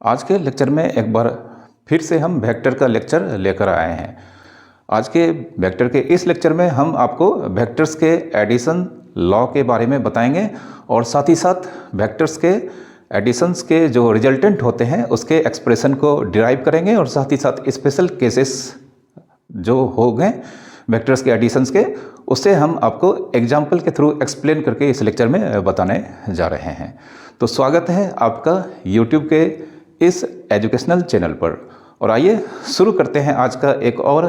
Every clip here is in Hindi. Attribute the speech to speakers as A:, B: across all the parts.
A: आज के लेक्चर में एक बार फिर से हम वेक्टर का लेक्चर लेकर आए हैं। आज के वेक्टर के इस लेक्चर में हम आपको वेक्टर्स के एडिशन लॉ के बारे में बताएंगे और साथ ही साथ वेक्टर्स के एडिशंस के जो रिजल्टेंट होते हैं उसके एक्सप्रेशन को डिराइव करेंगे और साथ ही साथ स्पेशल केसेस जो हो गए वेक्टर्स के एडिशंस के उससे हम आपको एग्जाम्पल के थ्रू एक्सप्लेन करके इस लेक्चर में बताने जा रहे हैं। तो स्वागत है आपका यूट्यूब के इस एजुकेशनल चैनल पर और आइए शुरू करते हैं आज का एक और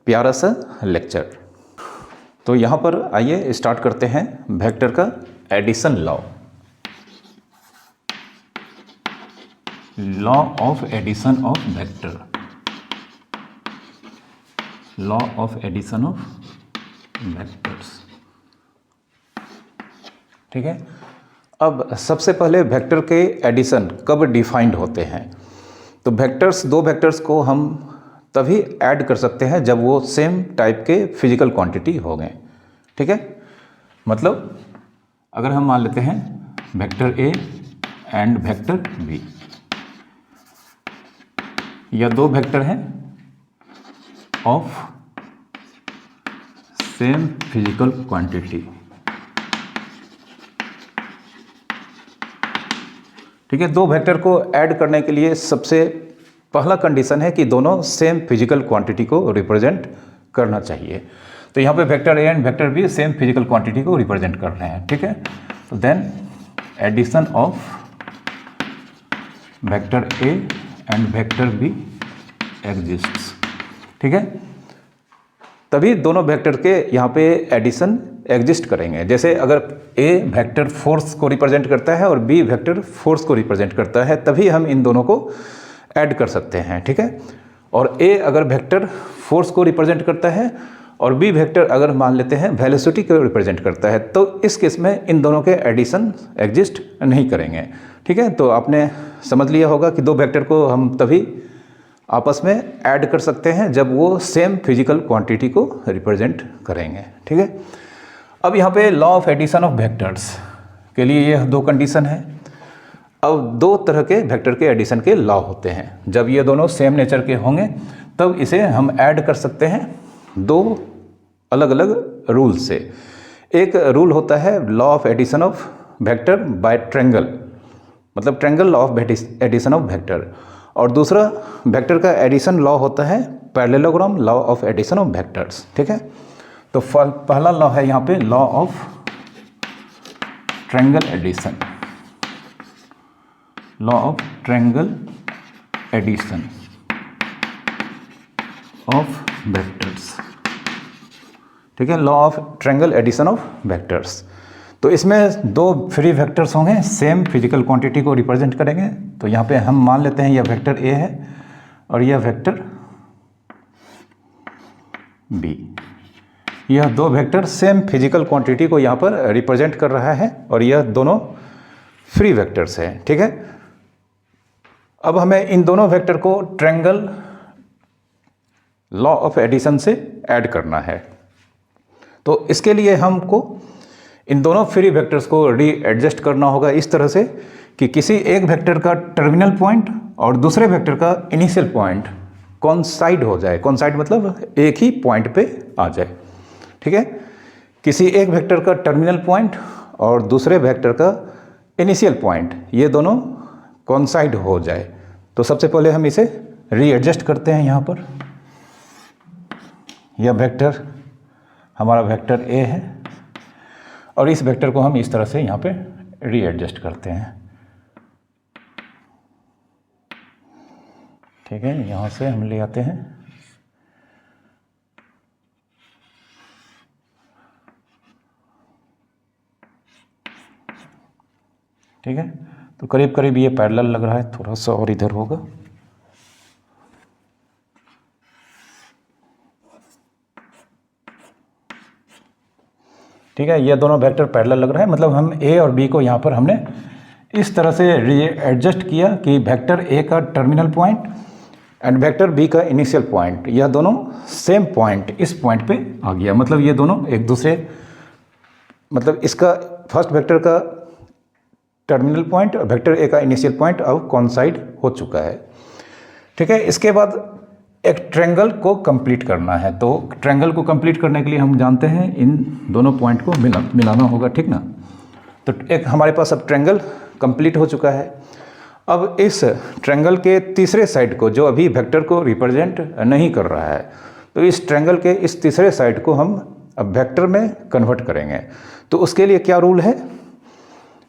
A: प्यारा सा लेक्चर। तो यहाँ पर आइए स्टार्ट करते हैं वेक्टर का addition law of addition of vector, law of addition of vectors. ठीक है, अब सबसे पहले वेक्टर के एडिशन कब डिफाइंड होते हैं? तो वेक्टर्स, दो वेक्टर्स को हम तभी ऐड कर सकते हैं जब वो सेम टाइप के फिजिकल क्वांटिटी हो गए। ठीक है, मतलब अगर हम मान लेते हैं vector A and vector B, यह दो वेक्टर हैं ऑफ सेम फिजिकल क्वांटिटी। ठीक है, दो वेक्टर को ऐड करने के लिए सबसे पहला कंडीशन है कि दोनों सेम फिजिकल क्वांटिटी को रिप्रेजेंट करना चाहिए। तो यहाँ पे vector A and vector B same physical quantity को रिप्रेजेंट कर रहे हैं। ठीक है, तो then addition of vector A and vector B exists. ठीक है, तभी दोनों वेक्टर के यहाँ पे एडिशन एग्जिस्ट करेंगे। जैसे अगर ए वेक्टर फोर्स को रिप्रेजेंट करता है और बी वेक्टर फोर्स को रिप्रेजेंट करता है, तभी हम इन दोनों को ऐड कर सकते हैं। ठीक है, और ए अगर वेक्टर फोर्स को रिप्रेजेंट करता है और बी वेक्टर अगर मान लेते हैं वेलोसिटी को रिप्रेजेंट करता है, तो इस केस में इन दोनों के एडिशन एग्जिस्ट नहीं करेंगे। ठीक है, तो आपने समझ लिया होगा कि दो वेक्टर को हम तभी आपस में ऐड कर सकते हैं जब वो सेम फिजिकल क्वांटिटी को रिप्रेजेंट करेंगे। ठीक है, अब यहाँ पे law of addition of vectors के लिए ये दो कंडीशन है। अब दो तरह के वेक्टर के एडिशन के लॉ होते हैं। जब ये दोनों सेम नेचर के होंगे तब इसे हम ऐड कर सकते हैं दो अलग अलग रूल से। एक रूल होता है law of addition of vector by triangle, मतलब triangle law of addition of vector, और दूसरा वेक्टर का एडिशन लॉ होता है parallelogram law of addition of vectors. ठीक है, तो पहला लॉ है यहाँ पे law of triangle addition, law of triangle addition of vectors. ठीक है, law of triangle addition of vectors. तो इसमें दो फ्री वेक्टर्स होंगे, सेम फिजिकल क्वांटिटी को रिप्रेजेंट करेंगे। तो यहाँ पे हम मान लेते हैं यह वेक्टर ए है और यह वेक्टर बी। यह दो वेक्टर सेम फिजिकल क्वांटिटी को यहाँ पर रिप्रेजेंट कर रहा है और यह दोनों फ्री वेक्टर्स हैं। ठीक है, अब हमें इन दोनों वेक्टर को ट्रायंगल लॉ ऑफ एडिशन से ऐड करना है। तो इसके लिए हमको इन दोनों फ्री वेक्टर्स को रीएडजस्ट करना होगा इस तरह से कि किसी एक वेक्टर का टर्मिनल पॉइंट और दूसरे वेक्टर का इनिशियल पॉइंट कोइंसाइड हो जाए। कोइंसाइड मतलब एक ही पॉइंट पे आ जाए। ठीक है, किसी एक वेक्टर का टर्मिनल पॉइंट और दूसरे वेक्टर का इनिशियल पॉइंट, ये दोनों कोइंसाइड हो जाए। तो सबसे पहले हम इसे रीएडजस्ट करते हैं। यहाँ पर यह वेक्टर हमारा वेक्टर ए है और इस वेक्टर को हम इस तरह से यहाँ पे रीएडजस्ट करते हैं। ठीक है, यहाँ से हम ले आते हैं। ठीक है, तो करीब करीब ये पैरेलल लग रहा है, थोड़ा सा और इधर होगा। ठीक है, ये दोनों वेक्टर पैरेलल लग रहा है, मतलब हम ए और बी को यहाँ पर हमने इस तरह से रीएडजस्ट किया कि वेक्टर ए का terminal point and vector B का इनिशियल पॉइंट, यह दोनों सेम पॉइंट इस पॉइंट पे आ गया। मतलब ये दोनों एक दूसरे, मतलब इसका फर्स्ट वेक्टर का टर्मिनल पॉइंट और वेक्टर ए का इनिशियल पॉइंट अब कॉन्साइड हो चुका है। ठीक है, इसके बाद एक ट्रायंगल को कंप्लीट करना है। तो ट्रायंगल को कंप्लीट करने के लिए हम जानते हैं इन दोनों पॉइंट को मिलाना होगा, ठीक ना। तो एक हमारे पास अब ट्रायंगल कंप्लीट हो चुका है। अब इस ट्रायंगल के तीसरे साइड को, जो अभी वेक्टर को रिप्रेजेंट नहीं कर रहा है, तो इस ट्रायंगल के इस तीसरे साइड को हम अब वेक्टर में कन्वर्ट करेंगे। तो उसके लिए क्या रूल है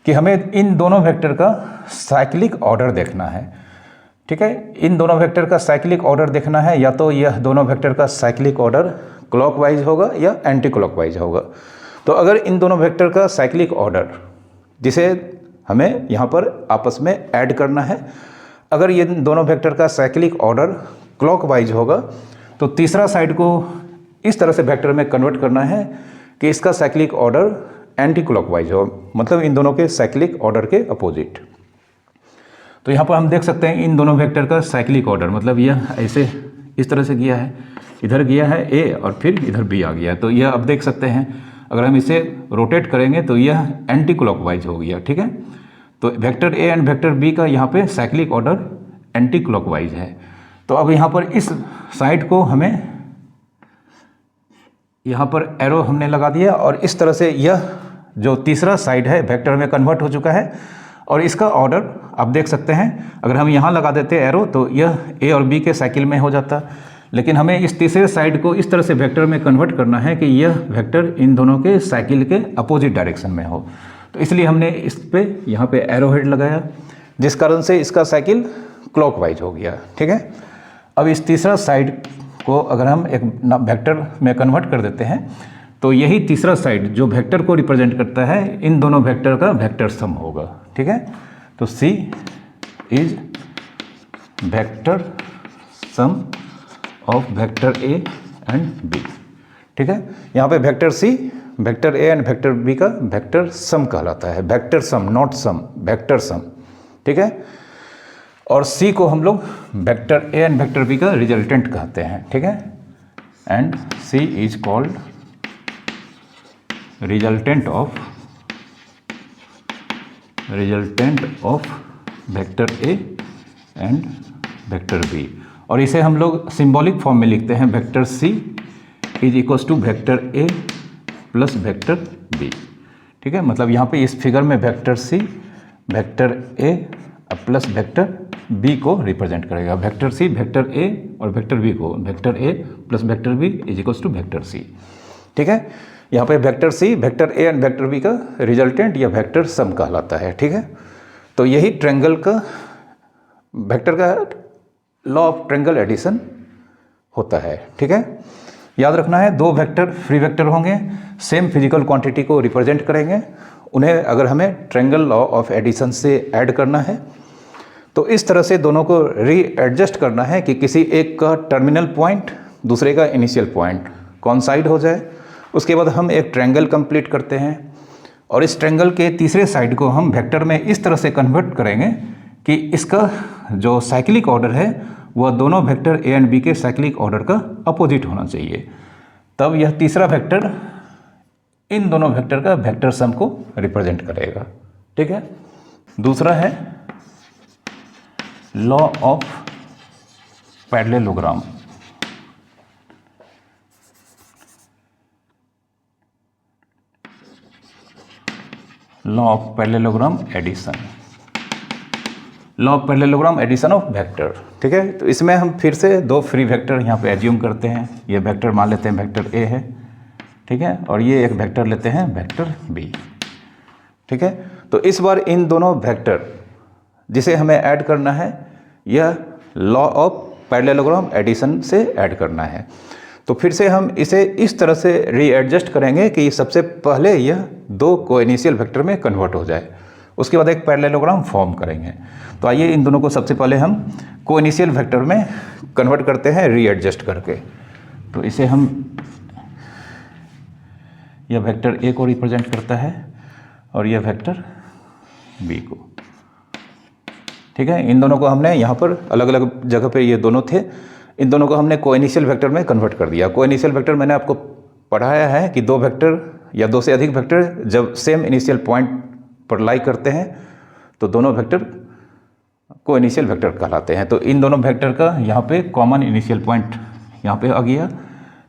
A: कि हमें इन दोनों वेक्टर का साइक्लिक ऑर्डर देखना है। ठीक है, इन दोनों वेक्टर का साइक्लिक ऑर्डर देखना है, या तो यह दोनों वेक्टर का साइक्लिक ऑर्डर क्लॉकवाइज होगा या एंटी क्लॉकवाइज होगा। तो अगर इन दोनों वेक्टर का साइक्लिक ऑर्डर, जिसे हमें यहाँ पर आपस में ऐड करना है, अगर ये दोनों वेक्टर का साइक्लिक ऑर्डर क्लॉकवाइज होगा तो तीसरा साइड को इस तरह से वेक्टर में कन्वर्ट करना है कि इसका साइक्लिक ऑर्डर एंटी क्लॉकवाइज हो, मतलब इन दोनों के साइक्लिक ऑर्डर के अपोजिट। तो यहाँ पर हम देख सकते हैं इन दोनों वेक्टर का साइक्लिक ऑर्डर, मतलब यह ऐसे इस तरह से गया है, इधर गया है ए और फिर इधर बी आ गया है। तो यह अब देख सकते हैं अगर हम इसे रोटेट करेंगे तो यह एंटी क्लॉकवाइज हो गया। ठीक है, तो vector A and vector B का यहाँ पे साइक्लिक ऑर्डर एंटी क्लॉकवाइज है। तो अब यहाँ पर इस साइड को हमें यहाँ पर एरो हमने लगा दिया और इस तरह से यह जो तीसरा साइड है वेक्टर में कन्वर्ट हो चुका है और इसका ऑर्डर आप देख सकते हैं। अगर हम यहाँ लगा देते एरो तो यह ए और बी के साइकिल में हो जाता, लेकिन हमें इस तीसरे साइड को इस तरह से वेक्टर में कन्वर्ट करना है कि यह वेक्टर इन दोनों के साइकिल के अपोजिट डायरेक्शन में हो। तो इसलिए हमने इस पे यहाँ पे एरो हेड लगाया, जिस कारण से इसका साइकिल क्लॉकवाइज हो गया। ठीक है, अब इस तीसरा साइड को अगर हम एक वेक्टर में कन्वर्ट कर देते हैं तो यही तीसरा साइड जो वेक्टर को रिप्रेजेंट करता है इन दोनों वेक्टर का वेक्टर सम होगा। ठीक है, तो C is vector sum of vector A and B। ठीक है, यहाँ पे vector C vector A and vector B का वेक्टर सम कहलाता है, vector sum not sum, vector sum. ठीक है, और C को हम लोग vector A and vector B का रिजल्टेंट कहते हैं। ठीक है, and C is called resultant of vector A and vector B। और इसे हम लोग सिंबॉलिक फॉर्म में लिखते हैं, vector C is equals to vector A plus vector B। ठीक है, मतलब यहाँ पे इस फिगर में vector C vector A plus vector B को रिप्रेजेंट करेगा। वेक्टर C वेक्टर A और वेक्टर B को vector A plus vector B is equals to vector C। ठीक है, यहाँ पे vector C vector A and vector B का रिजल्टेंट या वेक्टर सम कहलाता है। ठीक है, तो यही ट्रायंगल का वेक्टर का लॉ ऑफ ट्रायंगल एडिशन होता है। ठीक है, याद रखना है दो वेक्टर फ्री वेक्टर होंगे, सेम फिजिकल क्वांटिटी को रिप्रेजेंट करेंगे, उन्हें अगर हमें ट्रायंगल लॉ ऑफ एडिशन से ऐड करना है तो इस तरह से दोनों को रीएडजस्ट करना है कि किसी एक का टर्मिनल पॉइंट दूसरे का इनिशियल पॉइंट कॉन्साइड हो जाए। उसके बाद हम एक ट्रायंगल कंप्लीट करते हैं और इस ट्रायंगल के तीसरे साइड को हम वेक्टर में इस तरह से कन्वर्ट करेंगे कि इसका जो साइक्लिक ऑर्डर है वह दोनों वेक्टर A एंड B के साइक्लिक ऑर्डर का अपोजिट होना चाहिए। तब यह तीसरा वेक्टर इन दोनों वेक्टर का वेक्टर सम को रिप्रेजेंट करेगा। ठीक है, दूसरा है law of parallelogram. Law of parallelogram addition, law of parallelogram addition of vector. ठीक है, तो इसमें हम फिर से दो फ्री वेक्टर यहाँ पे एज्यूम करते हैं। ये वेक्टर मान लेते हैं वेक्टर A है, ठीक है, और ये एक वेक्टर लेते हैं वेक्टर B। ठीक है, तो इस बार इन दोनों वेक्टर जिसे हमें ऐड करना है यह लॉ ऑफ पैरेललोग्राम एडिशन से ऐड करना है। तो फिर से हम इसे इस तरह से रीएडजस्ट करेंगे कि सबसे पहले यह दो कोइनिशियल वेक्टर में कन्वर्ट हो जाए, उसके बाद एक पैरेललोग्राम फॉर्म करेंगे। तो आइए इन दोनों को सबसे पहले हम कोइनिशियल वेक्टर में कन्वर्ट करते हैं रीएडजस्ट करके। तो इसे हम, यह वेक्टर A को रिप्रेजेंट करता है और यह वेक्टर B को। ठीक है, इन दोनों को हमने यहाँ पर अलग अलग जगह पे ये दोनों थे, इन दोनों को हमने कोइनिशियल वेक्टर में कन्वर्ट कर दिया। कोइनिशियल वेक्टर मैंने आपको पढ़ाया है कि दो वेक्टर या दो से अधिक वेक्टर जब सेम इनिशियल पॉइंट पर लाई करते हैं तो दोनों वेक्टर को इनिशियल वेक्टर कहलाते हैं। तो इन दोनों वेक्टर का यहाँ पे कॉमन इनिशियल पॉइंट यहाँ पे आ गया,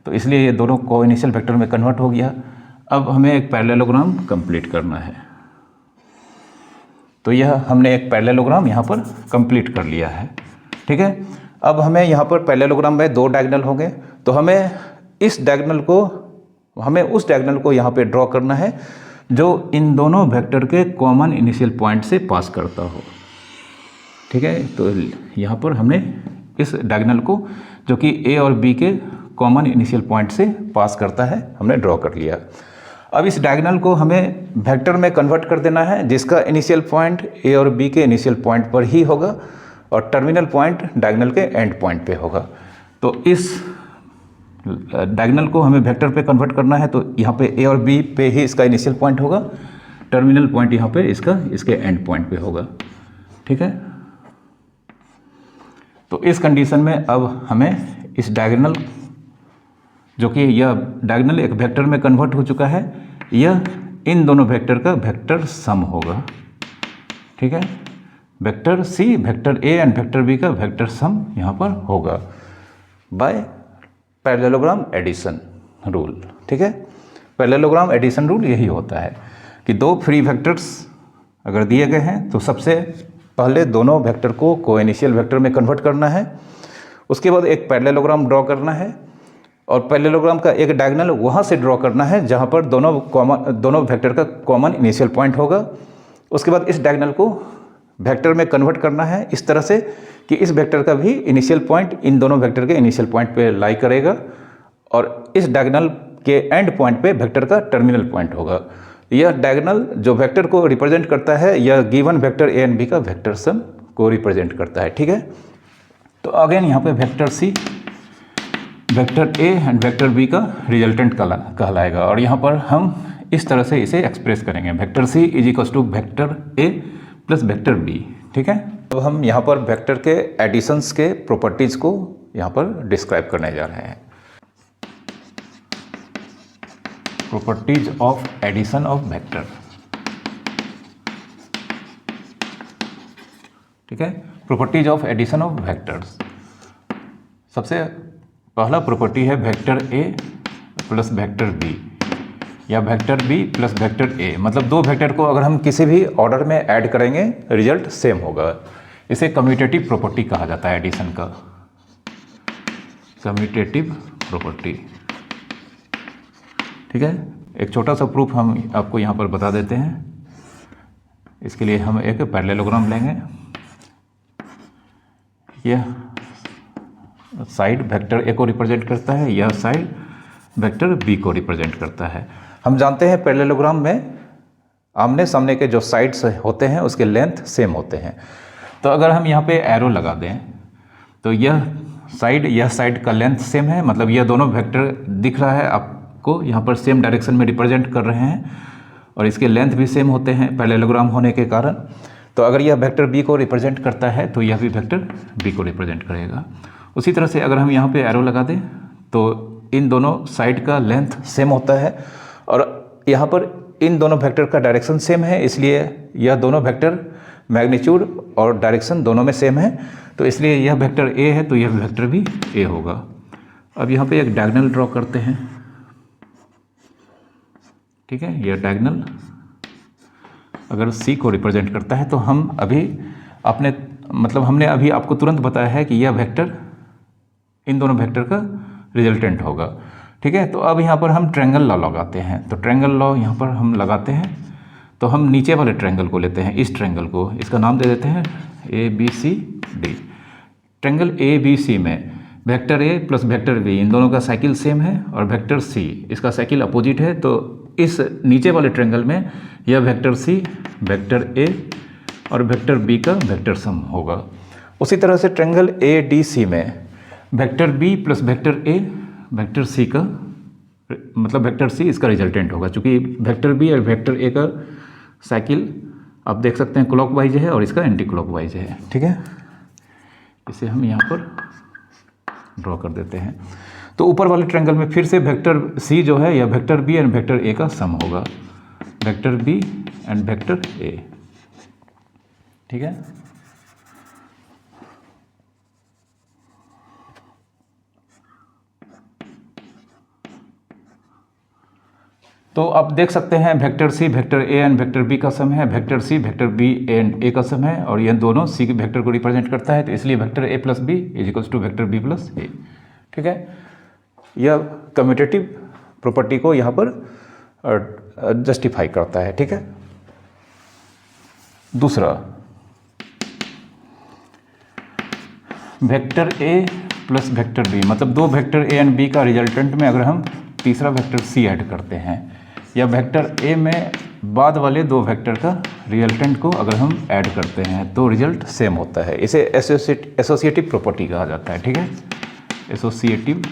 A: तो इसलिए ये दोनों को इनिशियल वेक्टर में कन्वर्ट हो गया। अब हमें एक पैरेललोग्राम कंप्लीट करना है, तो यह हमने एक पैरेललोग्राम यहाँ पर कंप्लीट कर लिया है। ठीक है, अब हमें यहाँ पर पैरेललोग्राम में 2 डायगोनल होंगे, तो हमें उस डायगोनल को यहाँ पे ड्रॉ करना है जो इन दोनों वेक्टर के कॉमन इनिशियल पॉइंट से पास करता हो। ठीक है, तो यहाँ पर हमने इस डायगोनल को जो कि ए और बी के कॉमन इनिशियल पॉइंट से पास करता है हमने ड्रॉ कर लिया। अब इस डायगोनल को हमें वेक्टर में कन्वर्ट कर देना है जिसका इनिशियल पॉइंट ए और बी के इनिशियल पॉइंट पर ही होगा और टर्मिनल पॉइंट डायगोनल के एंड पॉइंट पे होगा। तो इस डायगोनल को हमें वेक्टर पे कन्वर्ट करना है, तो यहाँ पे ए और बी पे ही इसका इनिशियल पॉइंट होगा, टर्मिनल पॉइंट यहाँ पे इसके एंड पॉइंट पे होगा। ठीक है, तो इस कंडीशन में अब हमें इस डायगोनल, जो कि यह डायगोनल एक वेक्टर में कन्वर्ट हो चुका है, यह इन दोनों वेक्टर का वेक्टर सम होगा। ठीक है, vector C, vector A and vector B का वेक्टर सम यहाँ पर होगा बाय पैरेललोग्राम एडिशन रूल। ठीक है, पैरेललोग्राम एडिशन रूल यही होता है कि 2 फ्री वेक्टर्स अगर दिए गए हैं तो सबसे पहले दोनों वेक्टर को कोइनिशियल वेक्टर में कन्वर्ट करना है, उसके बाद एक पैरेललोग्राम ड्रॉ करना है और पैरेललोग्राम का एक डायगोनल वहाँ से ड्रॉ करना है जहाँ पर दोनों वेक्टर का कॉमन इनिशियल पॉइंट होगा। उसके बाद इस डायगोनल को वेक्टर में कन्वर्ट करना है इस तरह से कि इस वेक्टर का भी इनिशियल पॉइंट इन दोनों वेक्टर के इनिशियल पॉइंट पे लाई करेगा और इस डायगोनल के एंड पॉइंट पे वेक्टर का टर्मिनल पॉइंट होगा। यह डायगोनल जो वेक्टर को रिप्रेजेंट करता है, यह given vector A and B का वेक्टर सम को रिप्रेजेंट करता है। ठीक है, तो अगेन यहाँ पे vector C, vector A and vector B का रिजल्टेंट कहलाएगा और यहाँ पर हम इस तरह से इसे एक्सप्रेस करेंगे, vector C is equals to vector A plus vector B. ठीक है, तो हम यहाँ पर वेक्टर के एडिशंस के प्रॉपर्टीज को यहाँ पर डिस्क्राइब करने जा रहे हैं। Properties of addition of vector. ठीक है, properties of addition of vectors. सबसे पहला प्रॉपर्टी है vector A plus vector B या vector B plus vector A, मतलब 2 वेक्टर को अगर हम किसी भी ऑर्डर में ऐड करेंगे रिजल्ट सेम होगा। इसे कम्यूटेटिव प्रॉपर्टी कहा जाता है एडिशन का, कम्यूटेटिव प्रॉपर्टी। ठीक है, एक छोटा सा प्रूफ हम आपको यहाँ पर बता देते हैं। इसके लिए हम एक पैरेललोग्राम लेंगे। यह साइड वेक्टर ए को रिप्रेजेंट करता है, यह साइड वेक्टर बी को रिप्रेजेंट करता है। हम जानते हैं पैरेललोग्राम में आमने सामने के जो साइड्स होते हैं उसके लेंथ सेम होते हैं। तो अगर हम यहाँ पे एरो लगा दें तो यह साइड का लेंथ सेम है, मतलब यह दोनों वेक्टर दिख रहा है आपको यहाँ पर सेम डायरेक्शन में रिप्रेजेंट कर रहे हैं और इसके लेंथ भी सेम होते हैं पैरेललोग्राम होने के कारण। तो अगर यह वेक्टर बी को रिप्रेजेंट करता है तो यह भी वेक्टर बी को रिप्रेजेंट करेगा। उसी तरह से अगर हम यहाँ पे एरो लगा दें तो इन दोनों साइड का लेंथ सेम होता है और यहाँ पर इन दोनों वेक्टर का डायरेक्शन सेम है, इसलिए यह दोनों वेक्टर मैग्नीट्यूड और डायरेक्शन दोनों में सेम है, तो इसलिए यह वेक्टर ए है तो यह वेक्टर भी ए होगा। अब यहाँ पे एक डायगोनल ड्रॉ करते हैं। ठीक है, यह डायगोनल अगर सी को रिप्रेजेंट करता है तो हम अभी हमने अभी आपको तुरंत बताया है कि यह वेक्टर इन दोनों वेक्टर का रिजल्टेंट होगा। ठीक है, तो अब यहाँ पर हम ट्रायंगल लॉ लगाते हैं। तो ट्रायंगल लॉ यहाँ पर हम लगाते हैं, तो हम नीचे वाले ट्रायंगल को लेते हैं, इस ट्रायंगल को, इसका नाम दे देते हैं A B C D. Triangle A B C में vector A plus vector B इन दोनों का साइकिल सेम है और वेक्टर सी इसका साइकिल अपोजिट है, तो इस नीचे वाले ट्रायंगल में यह वेक्टर सी, वेक्टर ए और वेक्टर बी का वेक्टर सम होगा। उसी तरह से ट्रायंगल ए डी सी में vector B plus vector A vector C का मतलब वेक्टर सी इसका रिजल्टेंट होगा, क्योंकि वेक्टर बी और वेक्टर ए का साइकिल आप देख सकते हैं क्लॉकवाइज है और इसका एंटी क्लॉकवाइज है। ठीक है, इसे हम यहाँ पर ड्रॉ कर देते हैं। तो ऊपर वाले ट्रायंगल में फिर से वेक्टर सी जो है यह vector B and vector A का सम होगा, vector B and vector A. ठीक है। तो आप देख सकते हैं vector C vector A and vector B का सम है, vector C vector B and A का सम है, और यह दोनों सी के वेक्टर को रिप्रेजेंट करता है, तो इसलिए vector A plus B is equals to vector B plus A. ठीक है, यह कम्यूटेटिव प्रॉपर्टी को यहाँ पर जस्टिफाई करता है। ठीक है, दूसरा vector A plus vector B, मतलब दो वेक्टर ए एंड बी का रिजल्टेंट में अगर हम तीसरा वेक्टर सी ऐड करते हैं, या वेक्टर ए में बाद वाले दो वेक्टर का रिजल्टेंट को अगर हम ऐड करते हैं तो रिजल्ट सेम होता है। इसे एसोसिएटिव प्रॉपर्टी कहा जाता है। ठीक है, एसोसिएटिव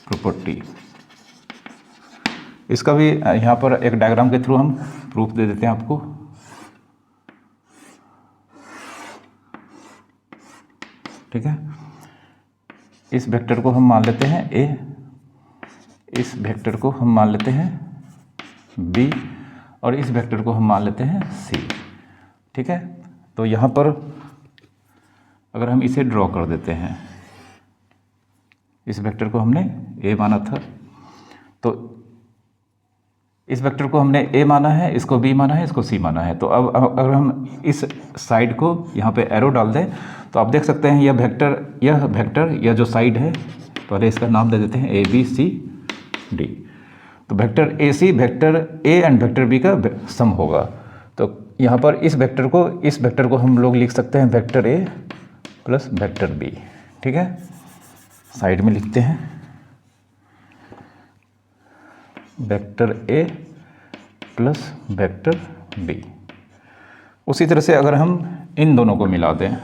A: प्रॉपर्टी। इसका भी यहाँ पर एक डायग्राम के थ्रू हम प्रूफ दे देते हैं आपको। ठीक है, इस वेक्टर को हम मान लेते हैं ए, इस वेक्टर को हम मान लेते हैं बी, और इस वेक्टर को हम मान लेते हैं सी। ठीक है, तो यहाँ पर अगर हम इसे ड्रॉ कर देते हैं, इस वेक्टर को हमने ए माना था, तो इस वेक्टर को हमने ए माना है, इसको बी माना है, इसको सी माना है। तो अब अगर हम इस साइड को यहाँ पे एरो डाल दें तो आप देख सकते हैं यह वेक्टर यह जो साइड है, पहले इसका नाम दे देते हैं ए बी सी डी। तो vector A C vector A and vector B का सम होगा। तो यहाँ पर इस वेक्टर को हम लोग लिख सकते हैं vector A plus vector B. ठीक है, साइड में लिखते हैं vector A plus vector B. उसी तरह से अगर हम इन दोनों को मिला दें,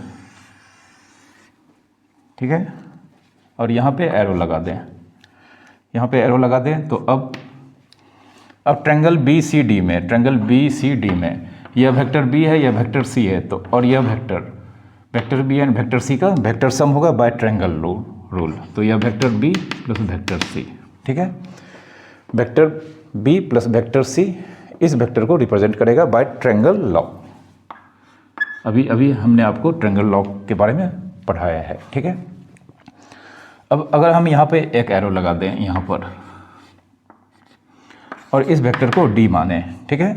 A: ठीक है, और यहाँ पे एरो लगा दें, यहाँ पे एरो लगा दें, तो अब ट्रायंगल बी सी डी में यह वेक्टर बी है, यह वेक्टर सी है, तो और यह vector B and vector C का वेक्टर सम होगा बाय ट्रायंगल रूल। तो यह vector B plus vector C. ठीक है, vector B plus vector C इस वेक्टर को रिप्रेजेंट करेगा बाय ट्रायंगल लॉ। अभी हमने आपको ट्रायंगल लॉ के बारे में पढ़ाया है। ठीक है, अब अगर हम यहाँ पे एक एरो लगा दें यहाँ पर और इस वेक्टर को डी माने, ठीक है,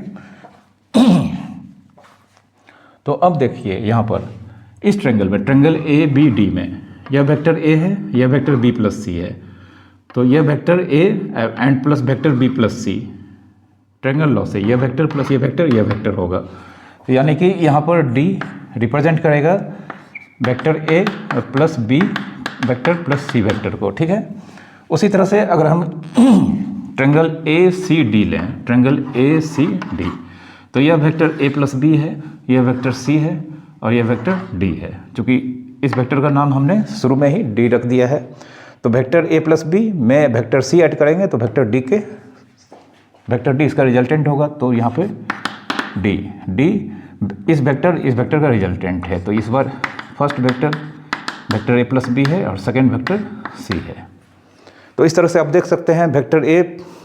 A: तो अब देखिए यहाँ पर इस ट्रायंगल में, ट्रायंगल ए बी डी में यह वेक्टर ए है, यह वेक्टर बी प्लस सी है, तो यह vector A and plus vector B plus C, triangle law से यह वेक्टर प्लस यह वेक्टर होगा। तो यानी कि यहाँ पर डी रिप्रेजेंट करेगा vector A plus B vector plus C vector को। ठीक है, उसी तरह से अगर हम ट्रायंगल ए सी डी लें, ट्रायंगल ए सी डी, तो यह वेक्टर ए प्लस बी है, यह वेक्टर सी है, और यह वेक्टर डी है। चूँकि इस वेक्टर का नाम हमने शुरू में ही डी रख दिया है, तो वेक्टर ए प्लस बी में वेक्टर सी ऐड करेंगे तो वेक्टर डी इसका रिजल्टेंट होगा। तो यहाँ पे डी इस वेक्टर का रिजल्टेंट है। तो इस बार first vector A plus B है और सेकेंड वेक्टर सी है। तो इस तरह से आप देख सकते हैं vector A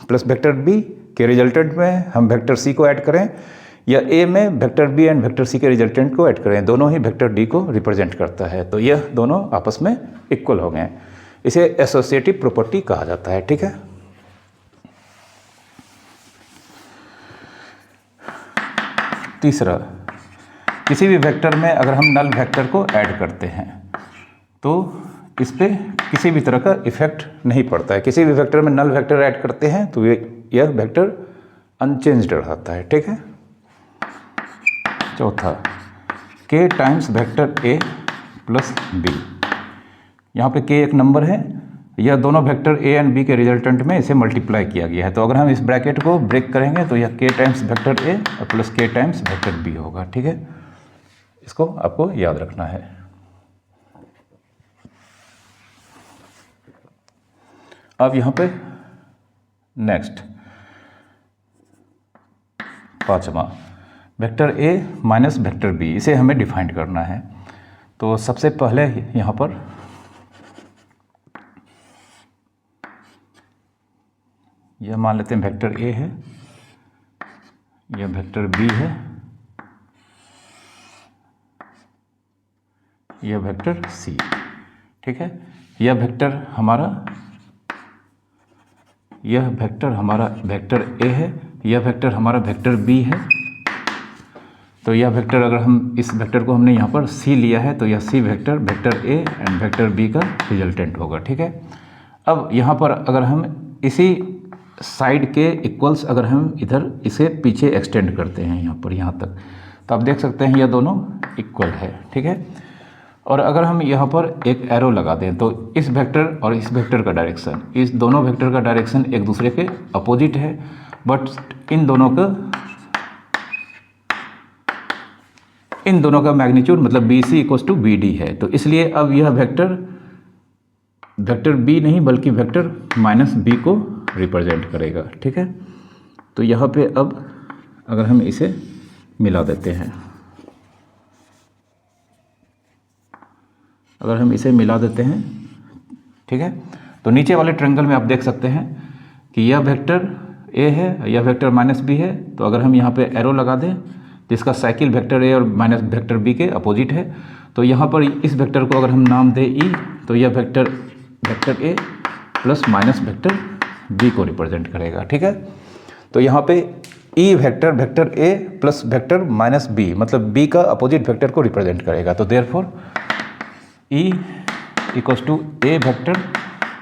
A: plus vector B के रिजल्टेंट में हम वेक्टर सी को ऐड करें, या ए में vector B and vector C के रिजल्टेंट को ऐड करें, दोनों ही वेक्टर डी को रिप्रेजेंट करता है। तो यह दोनों आपस में इक्वल हो गए। इसे एसोसिएटिव प्रॉपर्टी कहा जाता है। ठीक है, तीसरा, किसी भी वेक्टर में अगर हम नल वेक्टर को ऐड करते हैं तो इस पर किसी भी तरह का इफेक्ट नहीं पड़ता है। किसी भी वेक्टर में नल वेक्टर ऐड करते हैं तो यह वेक्टर अनचेंज्ड रहता है। ठीक है, चौथा, K times vector A plus B. यहाँ पे के एक नंबर है, यह दोनों वेक्टर ए एंड बी के रिजल्टेंट में इसे मल्टीप्लाई किया गया है। तो अगर हम इस ब्रैकेट को ब्रेक करेंगे तो यह के टाइम्स वेक्टर ए और प्लस के टाइम्स वेक्टर बी होगा। ठीक है, इसको आपको याद रखना है। अब यहाँ पे नेक्स्ट पांचवा, vector A minus vector B, इसे हमें डिफाइन करना है। तो सबसे पहले यहाँ पर यह मान लेते हैं वेक्टर ए है, यह वेक्टर बी है, यह वेक्टर सी, ठीक है। यह वेक्टर हमारा वेक्टर ए है, यह वेक्टर हमारा वेक्टर बी है। तो यह वेक्टर, अगर हम इस वेक्टर को हमने यहाँ पर सी लिया है, तो यह C vector vector A and vector B का रिजल्टेंट होगा, ठीक है। अब यहाँ पर अगर हम इसी साइड के इक्वल्स अगर हम इधर इसे पीछे एक्सटेंड करते हैं यहाँ पर यहाँ तक, तो आप देख सकते हैं यह दोनों इक्वल है, ठीक है। और अगर हम यहाँ पर एक एरो लगा दें तो इस वेक्टर और इस वेक्टर का डायरेक्शन, इस दोनों वेक्टर का डायरेक्शन एक दूसरे के अपोजिट है, बट इन दोनों का मैग्नीट्यूड मतलब B C equals to B D है। तो इसलिए अब यह वेक्टर बी नहीं बल्कि वेक्टर माइनस बी को रिप्रेजेंट करेगा, ठीक है। तो यहाँ पे अब अगर हम इसे मिला देते हैं, ठीक है, तो नीचे वाले ट्रायंगल में आप देख सकते हैं कि यह वेक्टर ए है, यह वेक्टर माइनस बी है। तो अगर हम यहाँ पे एरो लगा दें जिसका साइकिल वेक्टर ए और माइनस वेक्टर बी के अपोजिट है, तो यहाँ पर इस वेक्टर को अगर हम नाम दें ई, तो यह vector A plus minus vector B को रिप्रेजेंट करेगा, ठीक है। तो यहाँ पे E vector A plus vector minus B मतलब बी का अपोजिट वेक्टर को रिप्रेजेंट करेगा। तो therefore E equals to A vector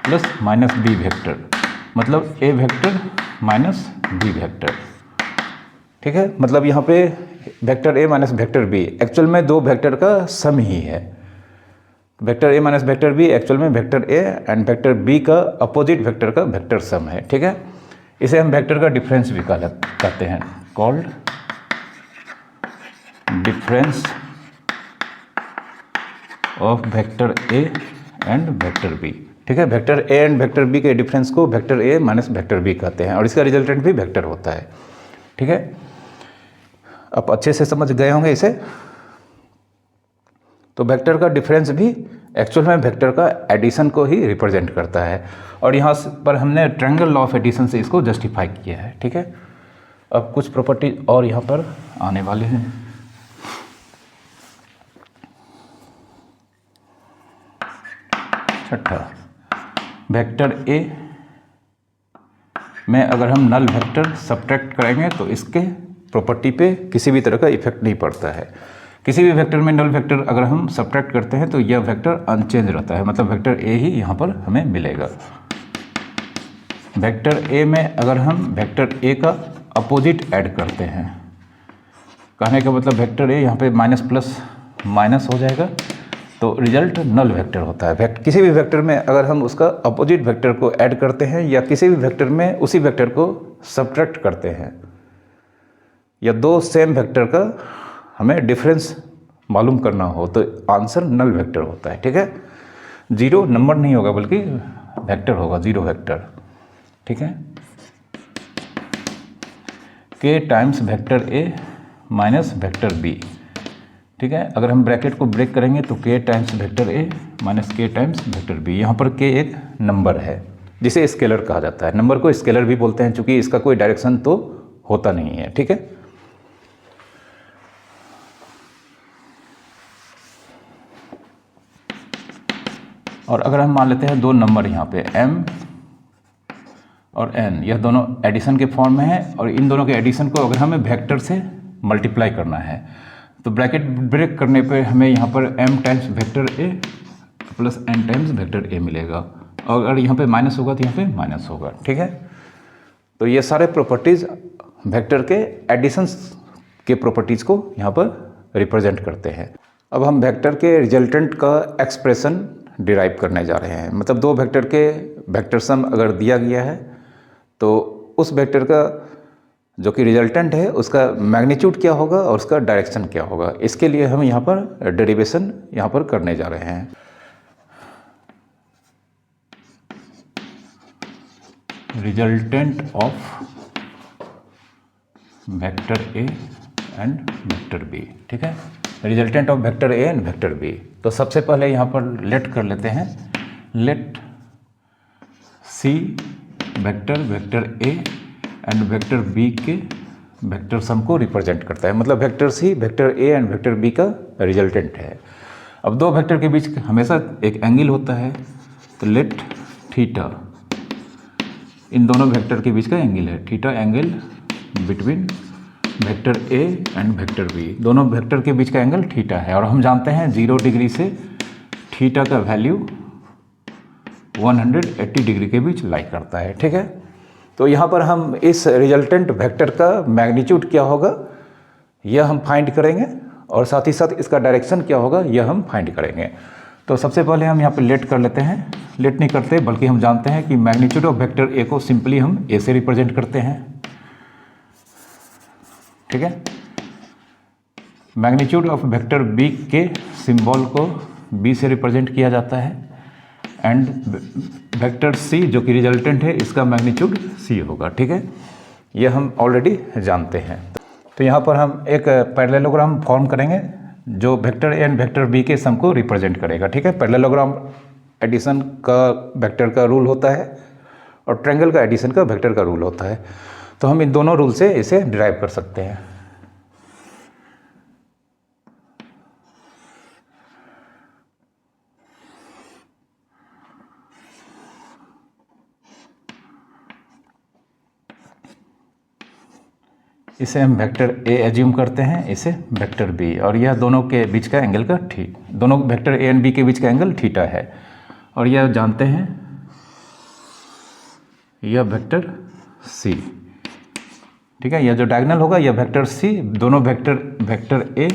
A: plus minus B vector मतलब A vector minus B vector, ठीक है। मतलब यहाँ पे vector A minus vector B actual में दो वेक्टर का सम ही है। Vector A minus vector B actual में vector A and vector B का अपोजिट वेक्टर का वेक्टर सम है, ठीक है। इसे हम वेक्टर का डिफरेंस भी कहते हैं, called difference of vector A and vector B, ठीक है। Vector A and vector B के डिफरेंस को vector A minus vector B कहते हैं और इसका रिजल्टेंट भी वेक्टर होता है, ठीक है। आप अच्छे से समझ गए होंगे इसे। तो वेक्टर का डिफरेंस भी एक्चुअल में वेक्टर का एडिशन को ही रिप्रेजेंट करता है और यहाँ पर हमने ट्रायंगल लॉ ऑफ एडिशन से इसको जस्टिफाई किया है, ठीक है। अब कुछ प्रॉपर्टी और यहाँ पर आने वाले हैं। छठा, वेक्टर ए में अगर हम नल वेक्टर सब्ट्रैक्ट करेंगे तो इसके प्रॉपर्टी पे किसी भी तरह का इफेक्ट नहीं पड़ता है। किसी भी वेक्टर में नल वेक्टर अगर हम सब्ट्रैक्ट करते हैं तो यह वेक्टर अनचेंज रहता है, मतलब वेक्टर ए ही यहाँ पर हमें मिलेगा। वेक्टर ए में अगर हम वेक्टर ए का अपोजिट ऐड करते हैं, कहने का मतलब वेक्टर ए यहाँ पे माइनस प्लस माइनस हो जाएगा, तो रिजल्ट नल वेक्टर होता है। किसी भी वेक्टर में अगर हम उसका अपोजिट वेक्टर को ऐड करते हैं या किसी भी वेक्टर में उसी वेक्टर को सब्ट्रैक्ट करते हैं या दो सेम वेक्टर का हमें डिफरेंस मालूम करना हो तो आंसर नल वेक्टर होता है, ठीक है। जीरो नंबर नहीं होगा बल्कि वेक्टर होगा, जीरो वेक्टर, ठीक है। K times vector A minus vector B, ठीक है। अगर हम ब्रैकेट को ब्रेक करेंगे तो के टाइम्स वेक्टर ए माइनस के टाइम्स वेक्टर बी। यहाँ पर के एक नंबर है जिसे स्केलर कहा जाता है। नंबर को स्केलर भी बोलते हैं क्योंकि इसका कोई डायरेक्शन तो होता नहीं है, ठीक है। और अगर हम मान लेते हैं दो नंबर यहाँ पे m और n, यह दोनों एडिशन के फॉर्म में है और इन दोनों के एडिशन को अगर हमें वेक्टर से मल्टीप्लाई करना है तो ब्रैकेट ब्रेक करने पे हमें यहाँ पर m times vector a plus n times vector a मिलेगा और अगर यहाँ पे माइनस होगा तो यहाँ पे माइनस होगा, ठीक है। तो ये सारे प्रॉपर्टीज़ वेक्टर के एडिशंस के प्रॉपर्टीज़ को यहाँ पर रिप्रेजेंट करते हैं। अब हम वेक्टर के रिजल्टेंट का एक्सप्रेशन डिराइव करने जा रहे हैं। मतलब दो वेक्टर के वेक्टर सम अगर दिया गया है तो उस वेक्टर का जो कि रिजल्टेंट है उसका मैग्नीट्यूड क्या होगा और उसका डायरेक्शन क्या होगा, इसके लिए हम यहाँ पर डेरिवेशन यहाँ पर करने जा रहे हैं। Resultant of vector A and vector B, ठीक है। Resultant of vector A and vector B. तो सबसे पहले यहाँ पर लेट कर लेते हैं, let C vector A and vector B के वेक्टर सम को रिप्रेजेंट करता है। मतलब vector C vector A and vector B का रिजल्टेंट है। अब दो वेक्टर के बीच हमेशा एक एंगल होता है, तो लेट थीटा, इन दोनों वेक्टर के बीच का एंगल है, theta angle between vector A and vector B, दोनों वेक्टर के बीच का एंगल थीटा है। और हम जानते हैं 0 डिग्री से थीटा का वैल्यू 180 डिग्री के बीच लाई करता है, ठीक है। तो यहाँ पर हम इस रिजल्टेंट वेक्टर का मैग्नीट्यूड क्या होगा यह हम फाइंड करेंगे, और साथ ही साथ इसका डायरेक्शन क्या होगा यह हम फाइंड करेंगे। तो सबसे पहले हम यहाँ पे लेट कर लेते हैं, लेट नहीं करते बल्कि हम जानते हैं कि मैग्नीट्यूड ऑफ वेक्टर ए को सिंपली हम ए से रिप्रेजेंट करते हैं, ठीक है। मैग्नीट्यूड ऑफ वेक्टर बी के सिंबल को बी से रिप्रेजेंट किया जाता है, एंड वेक्टर सी जो कि रिजल्टेंट है इसका मैग्नीट्यूड सी होगा, ठीक है। यह हम ऑलरेडी जानते हैं। तो यहाँ पर हम एक पैरेललोग्राम फॉर्म करेंगे जो vector A and vector B के सम को रिप्रेजेंट करेगा, ठीक है। पैरेललोग्राम एडिशन का वेक्टर का रूल होता है और ट्रायंगल का एडिशन का वेक्टर का रूल होता है। तो हम इन दोनों रूल से इसे डिराइव कर सकते हैं। इसे हम वेक्टर ए एज्यूम करते हैं, इसे वेक्टर बी, और यह दोनों के बीच का एंगल का दोनों वेक्टर ए एंड बी के बीच का एंगल थीटा है। और यह जानते हैं यह वेक्टर सी, ठीक है। यह जो डायगोनल होगा यह वेक्टर सी, दोनों vector A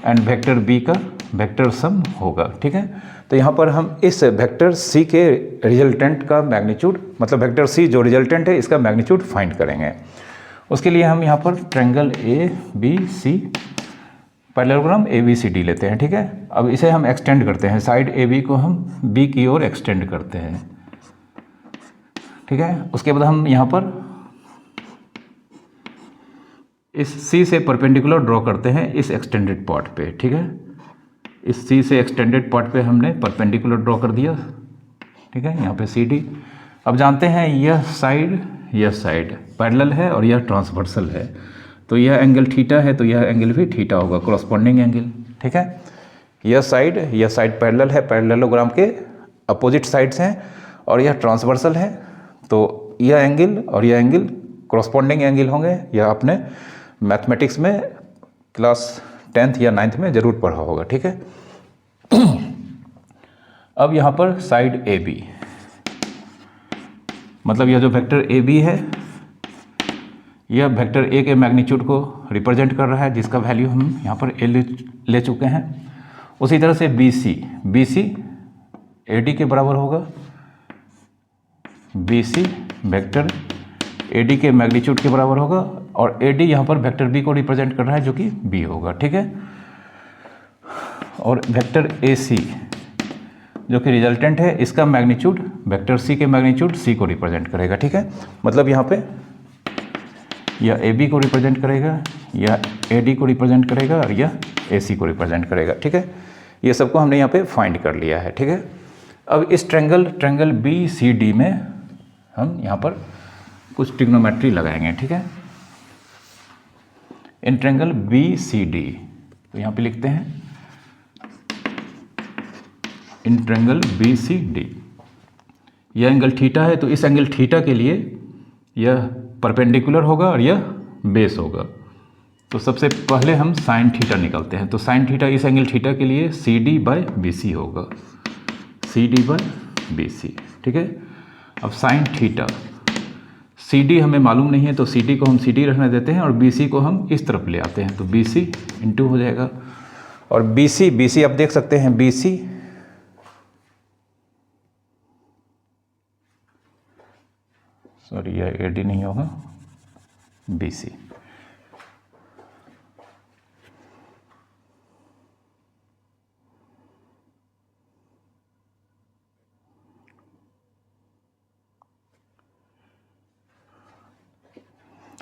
A: and vector B का वेक्टर सम होगा, ठीक है। तो यहाँ पर हम इस वेक्टर सी के रिजल्टेंट का मैग्नीट्यूड, मतलब वेक्टर सी जो रिजल्टेंट है इसका मैग्नीट्यूड फाइंड करेंगे। उसके लिए हम यहाँ पर triangle A B C, parallelogram A B C D लेते हैं, ठीक है। अब इसे हम एक्सटेंड करते हैं, साइड ए बी को हम बी की ओर एक्सटेंड करते हैं, ठीक है। उसके बाद हम यहाँ पर इस सी से परपेंडिकुलर ड्रॉ करते हैं इस एक्सटेंडेड पार्ट पे, ठीक है। इस सी से एक्सटेंडेड पार्ट पे हमने परपेंडिकुलर ड्रॉ कर दिया, ठीक है, यहाँ पे सी डी। अब जानते हैं यह साइड पैरेलल है और यह ट्रांसवर्सल है, तो यह एंगल थीटा है, तो यह एंगल भी थीटा होगा, कॉरस्पॉन्डिंग एंगल, ठीक है। यह साइड पैरेलल है, पैरेललोग्राम के अपोजिट साइड्स हैं, और यह ट्रांसवर्सल है, तो यह एंगल और यह एंगल कॉरस्पॉन्डिंग एंगल होंगे। यह आपने मैथमेटिक्स में क्लास 10th या 9th में ज़रूर पढ़ा होगा, ठीक है। अब यहाँ पर साइड ए बी, मतलब यह जो वेक्टर ए बी है यह वेक्टर ए के मैग्नीट्यूड को रिप्रेजेंट कर रहा है, जिसका वैल्यू हम यहाँ पर ए ले चुके हैं। उसी तरह से बी सी ए डी के बराबर होगा, B C vector A D के मैग्नीट्यूड के बराबर होगा, और ए डी यहाँ पर वेक्टर बी को रिप्रेजेंट कर रहा है जो कि बी होगा, ठीक है। और वेक्टर ए सी जो कि रिजल्टेंट है इसका मैग्नीट्यूड वेक्टर सी के मैग्नीट्यूड सी को रिप्रेजेंट करेगा, ठीक है। मतलब यहाँ पे यह ए बी को रिप्रेजेंट करेगा, यह ए डी को रिप्रेजेंट करेगा, और यह ए सी को रिप्रेजेंट करेगा, ठीक है। ये सबको हमने यहाँ पे फाइंड कर लिया है, ठीक है। अब इस ट्रायंगल बी सी डी में हम यहाँ पर कुछ ट्रिग्नोमेट्री लगाएंगे, ठीक है। In triangle B C D, तो यहाँ पे लिखते हैं in triangle B C D, यह एंगल थीटा है, तो इस एंगल थीटा के लिए यह परपेंडिकुलर होगा और यह बेस होगा। तो सबसे पहले हम साइन थीटा निकालते हैं, तो साइन थीटा इस एंगल थीटा के लिए C D by B C होगा, C D by B C, ठीक है। अब साइन थीटा, सी डी हमें मालूम नहीं है, तो सी डी को हम सी डी रहने देते हैं और बी सी को हम इस तरफ ले आते हैं, तो बी सी इंटू हो जाएगा। और बी सी आप देख सकते हैं, बी सी सॉरी यह ए डी नहीं होगा, बी सी,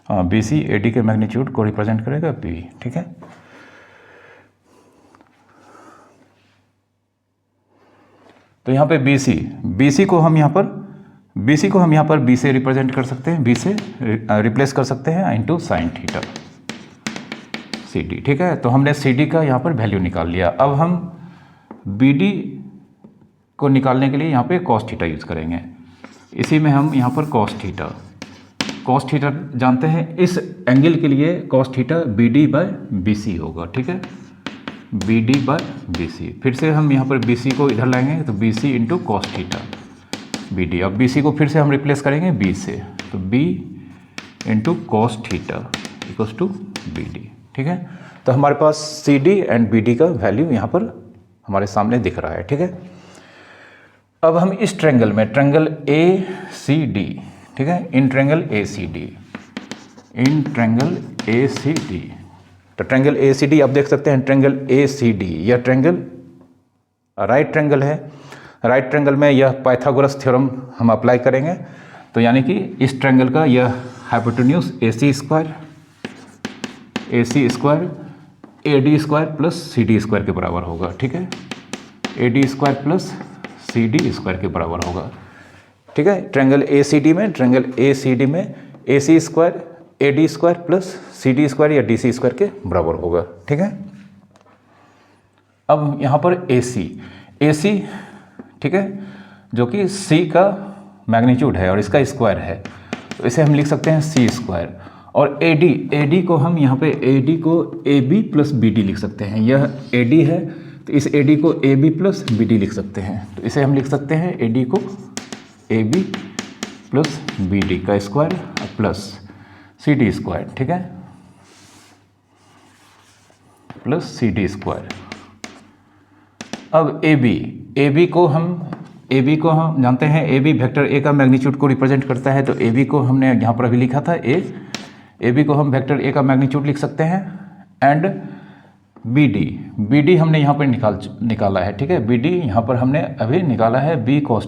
A: हाँ बी सी ए डी के मैग्नीट्यूड को रिप्रेजेंट करेगा बी, ठीक है। तो यहाँ पे बी सी को हम यहाँ पर बी से रिप्रेजेंट कर सकते हैं, बी से रिप्लेस कर सकते हैं into sine theta C D, ठीक है। तो हमने सी डी का यहाँ पर वैल्यू निकाल लिया। अब हम BD को निकालने के लिए यहाँ पे cos थीटा यूज़ करेंगे। इसी में हम यहाँ पर cos थीटा जानते हैं, इस एंगल के लिए cos थीटा BD/BC होगा, ठीक है, BD/BC। फिर से हम यहाँ पर BC को इधर लाएंगे तो BC into cos theta BD। अब BC को फिर से हम रिप्लेस करेंगे B से, तो B into cos theta equals to BD, ठीक है। तो हमारे पास CD एंड BD का वैल्यू यहाँ पर हमारे सामने दिख रहा है, ठीक है। अब हम इस ट्रायंगल में, ट्रायंगल ACD, ठीक है, इन ट्रायंगल ACD, तो ट्रायंगल ACD आप देख सकते हैं, ट्रायंगल ACD यह ट्रायंगल राइट ट्रायंगल है। राइट ट्रायंगल में यह पाइथागोरस थ्योरम हम अप्लाई करेंगे, तो यानी कि इस ट्रायंगल का यह hypotenuse AC square AD square plus CD square के बराबर होगा, ठीक है, AD square plus CD square के बराबर होगा, ठीक है। ट्रायंगल ACD में AC square AD square plus CD square या DC स्क्वायर के बराबर होगा, ठीक है। अब यहाँ पर AC, ठीक है, जो कि C का मैग्नीट्यूड है और इसका स्क्वायर है, तो इसे हम लिख सकते हैं C स्क्वायर। और AD को हम यहाँ पे AD को AB प्लस BD लिख सकते हैं, यह AD है तो इस AD को AB प्लस BD लिख सकते हैं, तो इसे हम लिख सकते हैं AD को AB प्लस BD का स्क्वायर प्लस CD स्क्वायर, ठीक है, प्लस CD स्क्वायर। अब AB को हम जानते हैं, AB वेक्टर A का मैग्नीट्यूड को रिप्रेजेंट करता है, तो AB को हमने यहाँ पर अभी लिखा था AB को हम वेक्टर A का मैग्नीट्यूड लिख सकते हैं। एंड BD हमने यहाँ पर निकाला है, ठीक है, BD यहाँ पर हमने अभी निकाला है B cos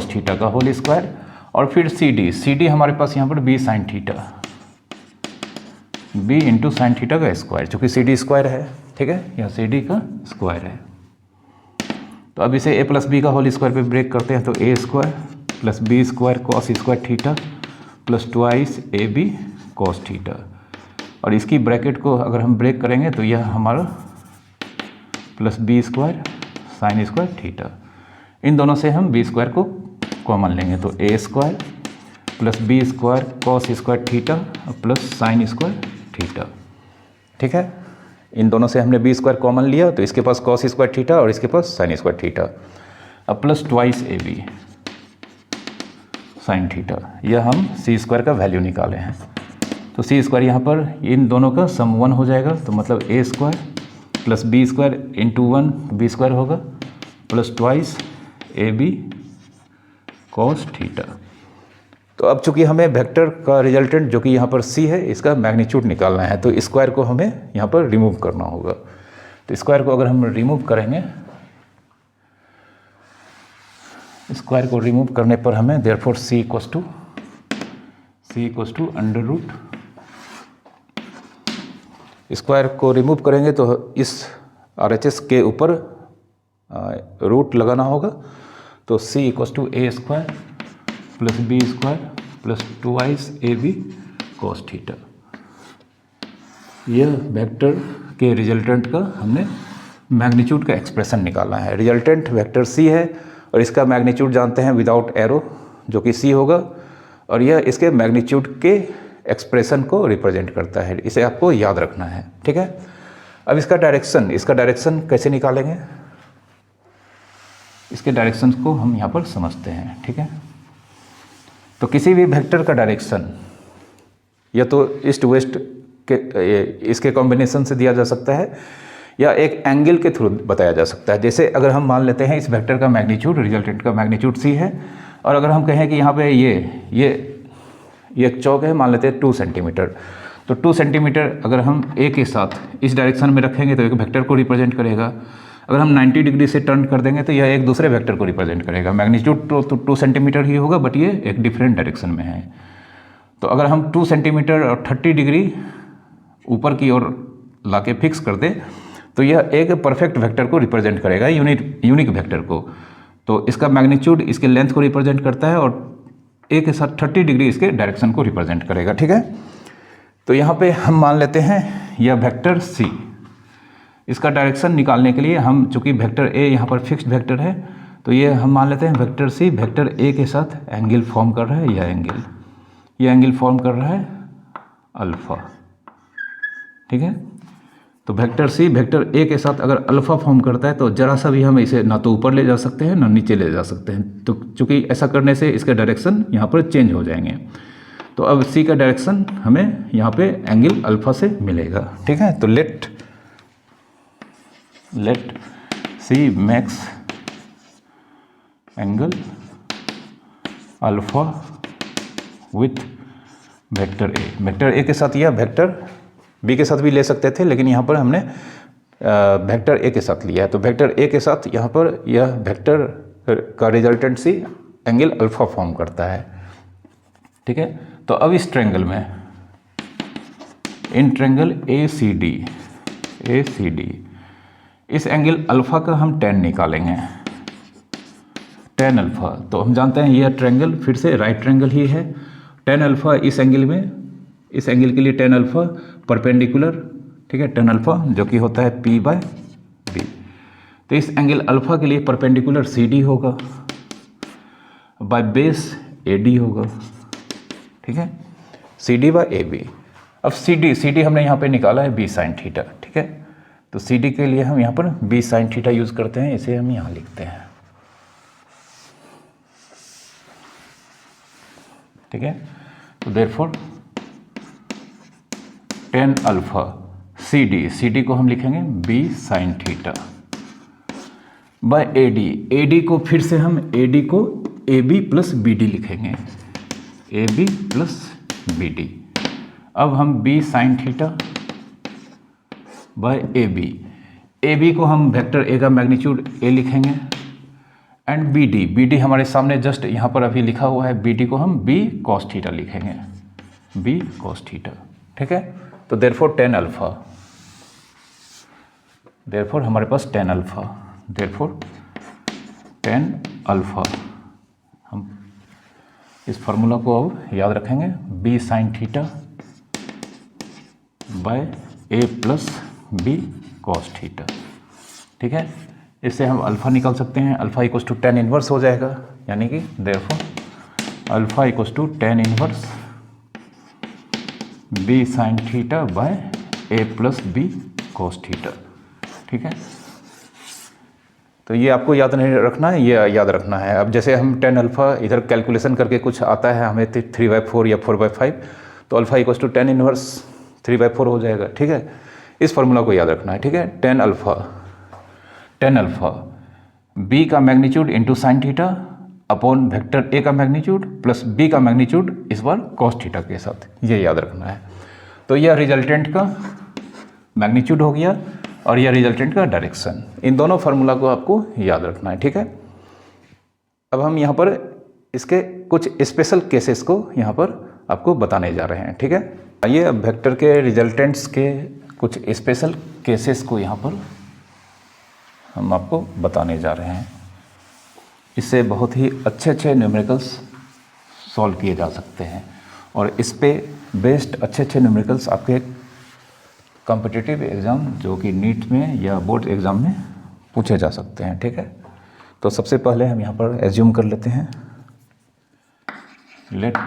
A: थीटा का होल स्क्वायर। और फिर CD हमारे पास यहाँ पर B sin theta, B into sine theta का स्क्वायर, जो कि CD स्क्वायर है, ठीक है, यह CD का स्क्वायर है। तो अब इसे A प्लस B का होल स्क्वायर पे ब्रेक करते हैं, तो A square plus B square cos square theta plus twice AB cos theta. और इसकी ब्रैकेट को अगर हम ब्रेक करेंगे तो यह हमारा plus B square sine square theta. इन दोनों से हम B स्क्वायर को कॉमन लेंगे, तो A square plus B square cos square theta plus sign square theta, ठीक है। इन दोनों से हमने B स्क्वायर कॉमन लिया, तो इसके पास cos स्क्वायर थीटा और इसके पास साइन स्क्वायर थीटा। अब plus twice AB sine theta, यह हम C स्क्वायर का वैल्यू निकाले हैं, तो C स्क्वायर यहाँ पर इन दोनों का सम 1 हो जाएगा, तो मतलब A square plus B square into 1 B square होगा plus twice AB cos theta. तो अब चूंकि हमें वेक्टर का रिजल्टेंट जो कि यहाँ पर C है, इसका मैग्नीट्यूड निकालना है, तो स्क्वायर को हमें यहाँ पर रिमूव करना होगा। तो स्क्वायर को अगर हम रिमूव करेंगे, स्क्वायर को रिमूव करने पर हमें therefore C equals to under root, square को रिमूव करेंगे तो इस RHS के ऊपर रूट लगाना होगा, तो C equals to A square plus B square plus twice AB cos theta. यह वेक्टर के रिजल्टेंट का हमने मैग्नीट्यूड का एक्सप्रेशन निकालना है। रिजल्टेंट वेक्टर C है और इसका मैग्नीट्यूड जानते हैं विदाउट एरो, जो कि C होगा, और यह इसके मैग्नीट्यूड के एक्सप्रेशन को रिप्रेजेंट करता है, इसे आपको याद रखना है, ठीक है। अब इसका डायरेक्शन कैसे निकालेंगे, इसके डायरेक्शन को हम यहाँ पर समझते हैं, ठीक है। तो किसी भी वेक्टर का डायरेक्शन या तो ईस्ट वेस्ट के इसके कॉम्बिनेशन से दिया जा सकता है या एक एंगल के थ्रू बताया जा सकता है। जैसे अगर हम मान लेते हैं इस वेक्टर का मैग्नीट्यूड, रिजल्टेंट का मैग्नीट्यूड C है, और अगर हम कहें कि यहाँ पे ये एक चौक है, मान लेते हैं 2 सेंटीमीटर, तो 2 सेंटीमीटर अगर हम A के साथ इस डायरेक्शन में रखेंगे तो एक वेक्टर को रिप्रेजेंट करेगा। अगर हम 90 डिग्री से टर्न कर देंगे तो यह एक दूसरे वेक्टर को रिप्रेजेंट करेगा। मैग्नीट्यूड तो 2 सेंटीमीटर ही होगा, बट ये एक डिफरेंट डायरेक्शन में है। तो अगर हम 2 सेंटीमीटर और 30 डिग्री ऊपर की ओर लाके फिक्स कर दें तो यह एक परफेक्ट वेक्टर को रिप्रेजेंट करेगा, यूनिक वेक्टर को। तो इसका मैग्नीट्यूड इसके लेंथ को रिप्रेजेंट करता है और A के साथ 30 डिग्री इसके डायरेक्शन को रिप्रेजेंट करेगा, ठीक है। तो यहाँ पे हम मान लेते हैं यह वेक्टर C, इसका डायरेक्शन निकालने के लिए हम, चूँकि वेक्टर ए यहाँ पर फिक्स्ड वेक्टर है, तो ये हम मान लेते हैं वेक्टर सी वेक्टर ए के साथ एंगल फॉर्म कर रहा है। यह एंगल फॉर्म कर रहा है अल्फ़ा, ठीक है। तो वेक्टर सी वेक्टर ए के साथ अगर अल्फ़ा फॉर्म करता है तो ज़रा सा भी हम इसे ना तो ऊपर ले जा सकते हैं ना नीचे ले जा सकते हैं। तो चूँकि ऐसा करने से इसके डायरेक्शन यहाँ पर चेंज हो जाएंगे। तो अब सी का डायरेक्शन हमें यहाँ पे एंगल अल्फ़ा से मिलेगा, ठीक है। तो let C Max angle alpha with vector A के साथ, या वेक्टर बी के साथ भी ले सकते थे, लेकिन यहाँ पर हमने वेक्टर ए के साथ लिया है। तो वेक्टर ए के साथ यहाँ पर यह वेक्टर का resultant C angle alpha form करता है, ठीक है। तो अब इस ट्रायंगल में, in triangle A C D, इस एंगल अल्फ़ा का हम tan निकालेंगे, tan अल्फ़ा। तो हम जानते हैं यह ट्रायंगल फिर से राइट ट्रायंगल ही है। tan अल्फ़ा इस एंगल में, इस एंगल के लिए tan अल्फ़ा परपेंडिकुलर, ठीक है, tan अल्फ़ा जो कि होता है P/B। तो इस एंगल अल्फ़ा के लिए परपेंडिकुलर CD होगा, बाय बेस AD होगा, ठीक है, CD/AB। अब CD हमने यहाँ पे निकाला है B sin थीटा, ठीक है। तो CD के लिए हम यहाँ पर B sin थीटा यूज़ करते हैं, इसे हम यहाँ लिखते हैं, ठीक है। तो देयरफॉर tan अल्फ़ा CD को हम लिखेंगे B sin theta bye AD को फिर से हम AD को AB प्लस BD लिखेंगे, AB प्लस BD। अब हम B sin theta bye AB को हम वेक्टर A का मैग्नीट्यूड A लिखेंगे, एंड BD हमारे सामने जस्ट यहाँ पर अभी लिखा हुआ है, BD को हम B cos थीटा लिखेंगे, B cos थीटा, ठीक है। तो देयरफॉर tan अल्फ़ा, देयरफॉर हमारे पास tan alpha, therefore tan alpha, हम इस फार्मूला को अब याद रखेंगे, B sin theta by A plus B cos theta, ठीक है। इससे हम अल्फ़ा निकाल सकते हैं, alpha equals to tan inverse हो जाएगा, यानी कि therefore alpha equals to tan inverse B sin theta by A plus B cos theta, ठीक है। तो ये आपको याद नहीं रखना है, ये याद रखना है। अब जैसे हम tan अल्फ़ा इधर कैलकुलेशन करके कुछ आता है हमें 3/4 या 4/5, तो alpha equals to tan inverse 3/4 हो जाएगा, ठीक है। इस फार्मूला को याद रखना है, ठीक है। tan अल्फ़ा B का magnitude into sine theta upon vector A का मैग्नीट्यूड प्लस B का मैग्नीट्यूड इस बार cos थीटा के साथ, ये याद रखना है। तो यह रिजल्टेंट का मैग्नीट्यूड हो गया और यह रिजल्टेंट का डायरेक्शन, इन दोनों फार्मूला को आपको याद रखना है, ठीक है। अब हम यहाँ पर इसके कुछ स्पेशल केसेस को यहाँ पर आपको बताने जा रहे हैं, ठीक है। आइए अब वेक्टर के रिजल्टेंट्स के कुछ स्पेशल केसेस को यहाँ पर हम आपको बताने जा रहे हैं। इससे बहुत ही अच्छे न्यूमेरिकल्स सॉल्व किए जा सकते हैं और इस पे बेस्ड अच्छे न्यूमेरिकल्स आपके कॉम्पिटिटिव एग्ज़ाम जो कि नीट में या बोर्ड एग्ज़ाम में पूछे जा सकते हैं, ठीक है। तो सबसे पहले हम यहाँ पर एज्यूम कर लेते हैं, let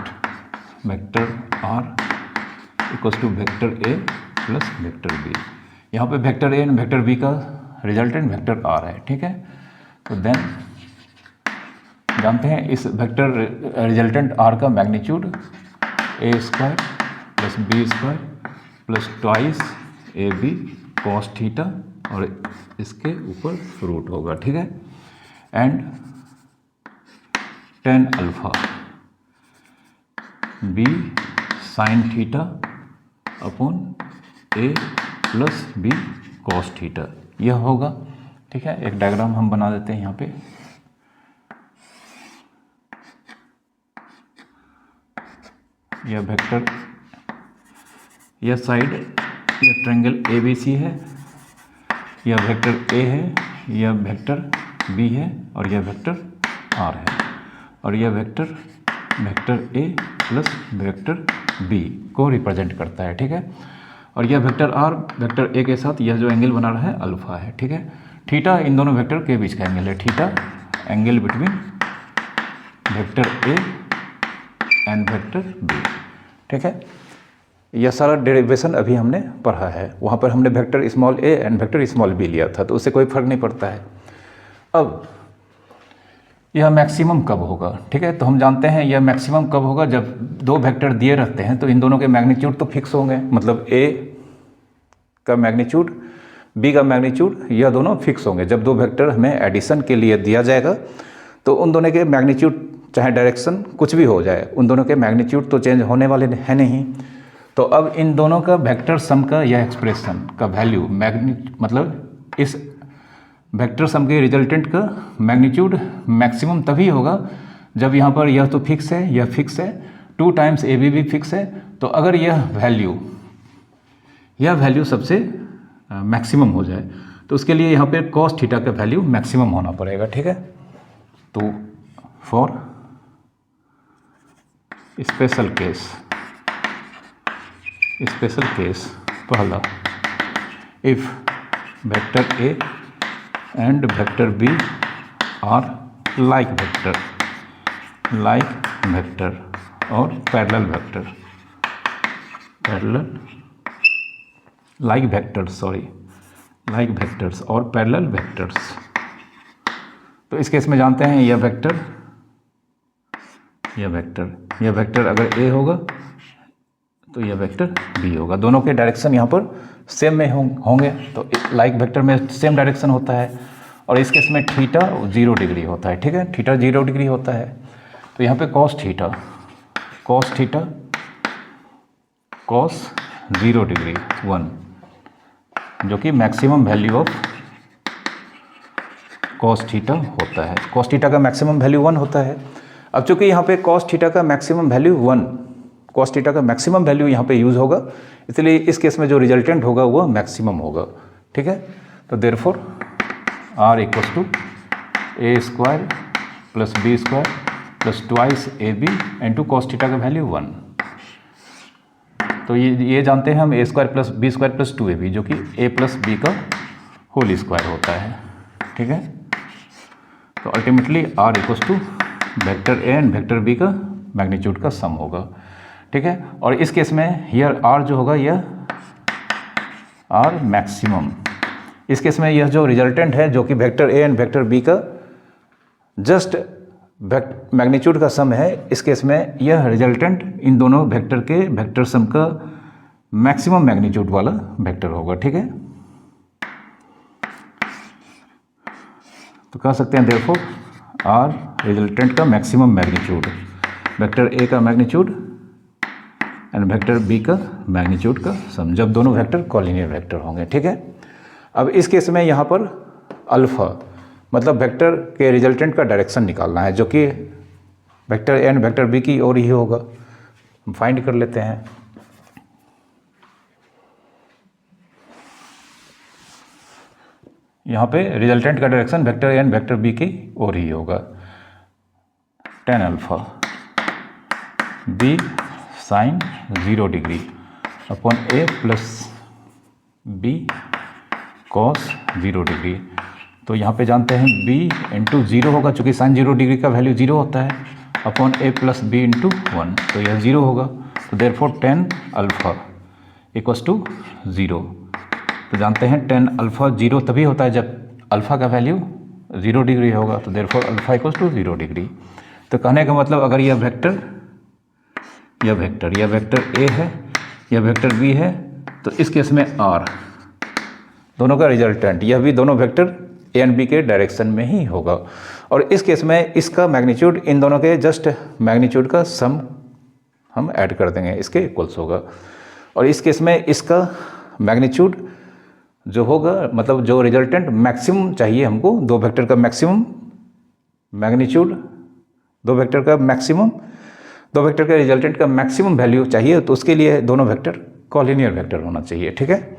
A: vector R equals to vector A plus vector B। यहाँ पे vector A and vector B का रिजल्टेंट वेक्टर R है, ठीक है। तो देन जानते हैं इस वेक्टर रिजल्टेंट R का magnitude A square plus B square plus twice AB cos theta और इसके ऊपर रूट होगा, ठीक है। And tan alpha B sin theta upon A plus B cos theta, यह होगा, ठीक है। एक डायग्राम हम बना देते हैं यहाँ पे। यह वेक्टर, यह साइड, यह ट्रायंगल ABC है, यह वेक्टर A है, यह वेक्टर B है और यह वेक्टर R है और यह vector A plus vector B को रिप्रेजेंट करता है, ठीक है। और यह वेक्टर आर वेक्टर ए के साथ यह जो एंगल बना रहा है अल्फा है, ठीक है। थीटा इन दोनों वेक्टर के बीच का एंगल है, theta angle between vector A and vector B, ठीक है। यह सारा डेरिवेशन अभी हमने पढ़ा है, वहाँ पर हमने vector small A and vector small B लिया था, तो उससे कोई फर्क नहीं पड़ता है। अब यह मैक्सिमम कब होगा, ठीक है। तो हम जानते हैं यह मैक्सिमम कब होगा, जब दो वेक्टर दिए रहते हैं तो इन दोनों के मैग्नीट्यूड तो फिक्स होंगे, मतलब ए का मैग्नीट्यूड बी का मैग्नीट्यूड यह दोनों फिक्स होंगे। जब दो वेक्टर हमें एडिशन के लिए दिया जाएगा तो उन दोनों के मैग्नीट्यूड चाहे डायरेक्शन कुछ भी हो जाए, उन दोनों के मैग्नीट्यूड तो चेंज होने वाले हैं नहीं। तो अब इन दोनों का वेक्टर सम का यह एक्सप्रेशन का वैल्यू मतलब इस वेक्टर सम के रिजल्टेंट का मैग्नीट्यूड मैक्सिमम तभी होगा जब यहाँ पर यह तो फिक्स है, यह फिक्स है, 2 टाइम्स ए बी भी फिक्स है। तो अगर यह वैल्यू सबसे मैक्सिमम हो जाए तो उसके लिए यहाँ पे कॉस थीटा का वैल्यू मैक्सिमम होना पड़ेगा, ठीक है। तो फॉर स्पेशल केस पहला, if vector A and vector B are like vector और पैरेलल वेक्टर्स और पैरेलल वेक्टर्स। तो इस केस में जानते हैं यह वेक्टर अगर ए होगा तो यह वेक्टर बी होगा। दोनों के डायरेक्शन यहाँ पर सेम में होंगे, तो लाइक वेक्टर में सेम डायरेक्शन होता है। और इस केस में थीटा 0 डिग्री होता है, ठीक है, थीटा 0 डिग्री होता है। तो यहाँ पे कॉस 0 डिग्री 1, जो कि maximum value of cos theta होता है। कॉस थीटा का मैक्सिमम वैल्यू 1 होता है। अब चूंकि यहाँ पे कॉस थीटा का मैक्सिमम वैल्यू यहाँ पे यूज़ होगा, इसलिए इस केस में जो रिजल्टेंट होगा वो मैक्सिमम होगा, ठीक है। तो therefore R equals to A square plus B square plus twice A B into cos theta का वैल्यू 1। तो ये जानते हैं हम A square plus B square plus 2ab, जो कि ए प्लस बी का होल स्क्वायर होता है, ठीक है। तो ultimately R equals to vector A and vector B का मैग्नीट्यूड का सम होगा, ठीक है। और इस केस में हियर R जो होगा यह R मैक्सिमम। इस केस में यह जो रिजल्टेंट है जो कि vector A and vector B का जस्ट मैग्नीट्यूड का सम है, इस केस में यह रिजल्टेंट इन दोनों वेक्टर के वेक्टर सम का मैक्सिमम मैग्नीट्यूड वाला वेक्टर होगा, ठीक है। तो कह सकते हैं देयरफॉर R रिजल्टेंट का मैक्सिमम मैग्नीट्यूड, वेक्टर ए का मैग्नीट्यूड एंड वेक्टर बी का मैग्नीट्यूड का सम, जब दोनों वेक्टर कॉलिनियर वेक्टर होंगे, ठीक है। अब इस केस में यहाँ पर अल्फा मतलब वेक्टर के रिजल्टेंट का डायरेक्शन निकालना है, जो कि vector A and vector B की ओर ही होगा। हम फाइंड कर लेते हैं। यहाँ पे रिजल्टेंट का direction vector A and vector B की ओर ही होगा। tan alpha B sine 0 degree upon A plus B cos 0 degree. तो यहाँ पे जानते हैं b इंटू 0 होगा, चूँकि साइन 0 डिग्री का वैल्यू 0 होता है, upon a plus B into 1, तो यह 0 होगा। तो therefore tan alpha equals to 0। तो जानते हैं tan अल्फा 0 तभी होता है जब अल्फा का वैल्यू 0 डिग्री होगा, तो therefore alpha equals to 0 degree. तो कहने का मतलब अगर यह वेक्टर ए है, यह वेक्टर बी है, तो इस केस में R दोनों का रिजल्टेंट, यह भी दोनों वेक्टर ए एंड बी के डायरेक्शन में ही होगा। और इस केस में इसका मैग्नीट्यूड इन दोनों के जस्ट मैग्नीट्यूड का सम हम ऐड कर देंगे, इसके इक्वल्स होगा। और इस केस में इसका मैग्नीट्यूड जो होगा, मतलब जो रिजल्टेंट मैक्सिमम चाहिए हमको, दो वेक्टर का मैक्सिमम मैग्नीट्यूड, दो वेक्टर का रिजल्टेंट का मैक्सिमम वैल्यू चाहिए, तो उसके लिए दोनों वेक्टर कॉलिनियर वेक्टर होना चाहिए, ठीक है।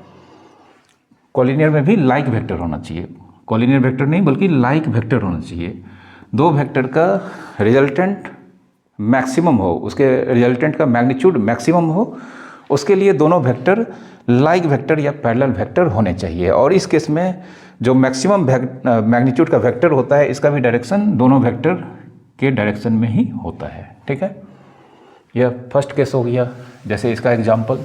A: कॉलिनियर में भी लाइक वेक्टर होना चाहिए, कॉलिनियर वेक्टर नहीं बल्कि लाइक वेक्टर होना चाहिए। दो वेक्टर का रिजल्टेंट मैक्सिमम हो, उसके रिजल्टेंट का मैग्नीट्यूड मैक्सिमम हो, उसके लिए दोनों वेक्टर लाइक वेक्टर या पैरेलल वेक्टर होने चाहिए। और इस केस में जो मैक्सिमम मैग्नीट्यूड का वेक्टर होता है, इसका भी डायरेक्शन दोनों वेक्टर के डायरेक्शन में ही होता है। ठीक है, यह फर्स्ट केस हो गया। जैसे इसका एग्जांपल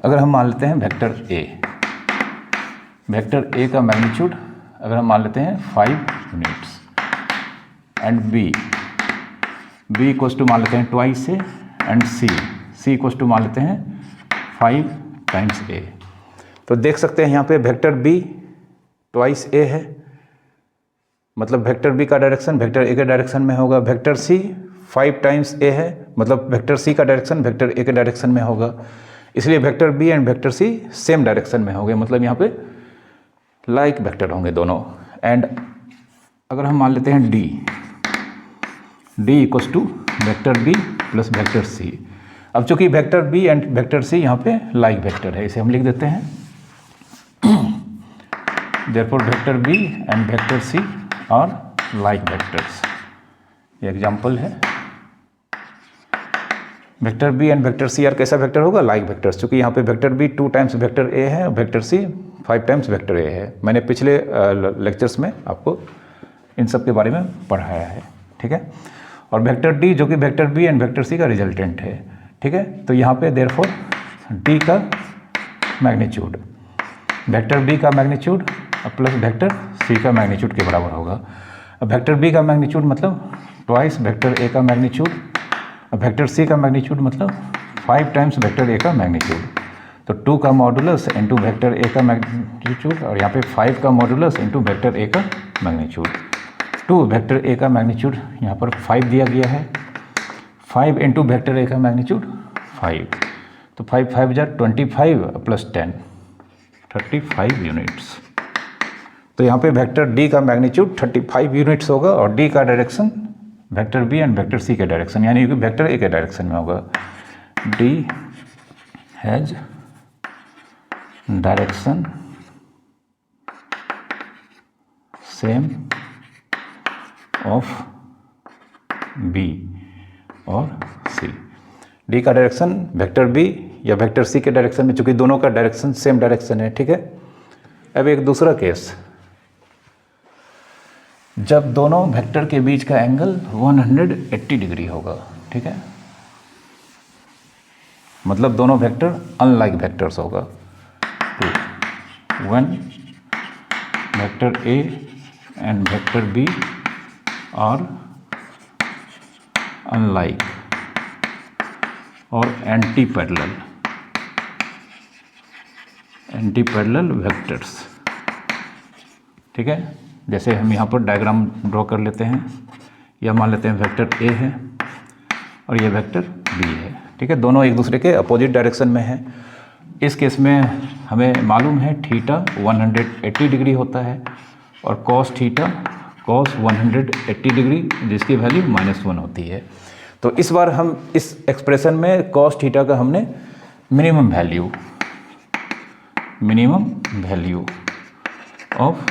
A: अगर हम मान लेते हैं वेक्टर ए का मैग्नीट्यूड अगर हम मान लेते हैं 5 units and B equals to मान लेते हैं twice A and C equals to मान लेते हैं 5 टाइम्स ए। तो देख सकते हैं यहाँ पे वेक्टर बी ट्वाइस ए है, मतलब वेक्टर बी का डायरेक्शन वेक्टर ए के डायरेक्शन में होगा। वेक्टर सी 5 टाइम्स ए है, मतलब वेक्टर सी का डायरेक्शन वेक्टर ए के डायरेक्शन में होगा। इसलिए vector B and vector C same direction में होंगे, मतलब यहाँ पे लाइक वेक्टर होंगे दोनों। एंड अगर हम मान लेते हैं D equals to vector B plus vector C. अब चूंकि vector B and vector C यहाँ पे लाइक वेक्टर है, इसे हम लिख देते हैं therefore vector B and vector C are like vectors. ये एग्जांपल है। Vector B and vector C are कैसा वेक्टर होगा? Like vectors. चूंकि यहाँ पे vector B 2 times vector A है, vector C 5 times vector A है। मैंने पिछले लेक्चर्स में आपको इन सब के बारे में पढ़ाया है। ठीक है, और वेक्टर डी जो कि vector B and vector C का रिजल्टेंट है। ठीक है, तो यहाँ पे देयरफॉर डी का मैग्नीट्यूड वेक्टर बी का मैग्नीट्यूड प्लस वेक्टर सी का मैग्नीट्यूड के बराबर होगा। अब वेक्टर बी का मैग्नीट्यूड मतलब ट्वाइस वेक्टर ए का मैग्नीट्यूड, वेक्टर सी का मैग्नीट्यूड मतलब 5 टाइम्स वेक्टर ए का मैग्नीट्यूड। तो 2 का मॉडुलस इंटू वेक्टर ए का मैग्नीट्यूड, और यहाँ पे 5 का मॉडुलस इंटू वेक्टर ए का मैग्नीट्यूड। 2 वेक्टर ए का मैग्नीट्यूड यहाँ पर 5 दिया गया है, 5 इंटू वेक्टर ए का मैग्नीट्यूड 5, तो 5 5 जा 25 प्लस 10 35 यूनिट्स। तो यहाँ पे वेक्टर डी का मैग्नीट्यूड 35 यूनिट्स होगा और डी का direction vector B and vector C के डायरेक्शन यानी कि वेक्टर ए के डायरेक्शन में होगा। D has direction same of B और सी। डी का डायरेक्शन वेक्टर बी या वेक्टर सी के डायरेक्शन में, चूंकि दोनों का डायरेक्शन सेम डायरेक्शन है। ठीक है, अब एक दूसरा केस, जब दोनों वेक्टर के बीच का एंगल 180 डिग्री होगा। ठीक है, मतलब दोनों वेक्टर अनलाइक वेक्टर्स होगा। तो one vector A and vector B are unlike और एंटी पैरेलल वेक्टर्स। ठीक है, जैसे हम यहाँ पर डायग्राम ड्रॉ कर लेते हैं, या मान लेते हैं वेक्टर ए है और ये वेक्टर बी है। ठीक है, दोनों एक दूसरे के अपोजिट डायरेक्शन में है। इस केस में हमें मालूम है थीटा 180 डिग्री होता है और कॉस थीटा कॉस 180 डिग्री जिसकी वैल्यू -1 होती है। तो इस बार हम इस एक्सप्रेशन में कॉस थीटा का हमने minimum value of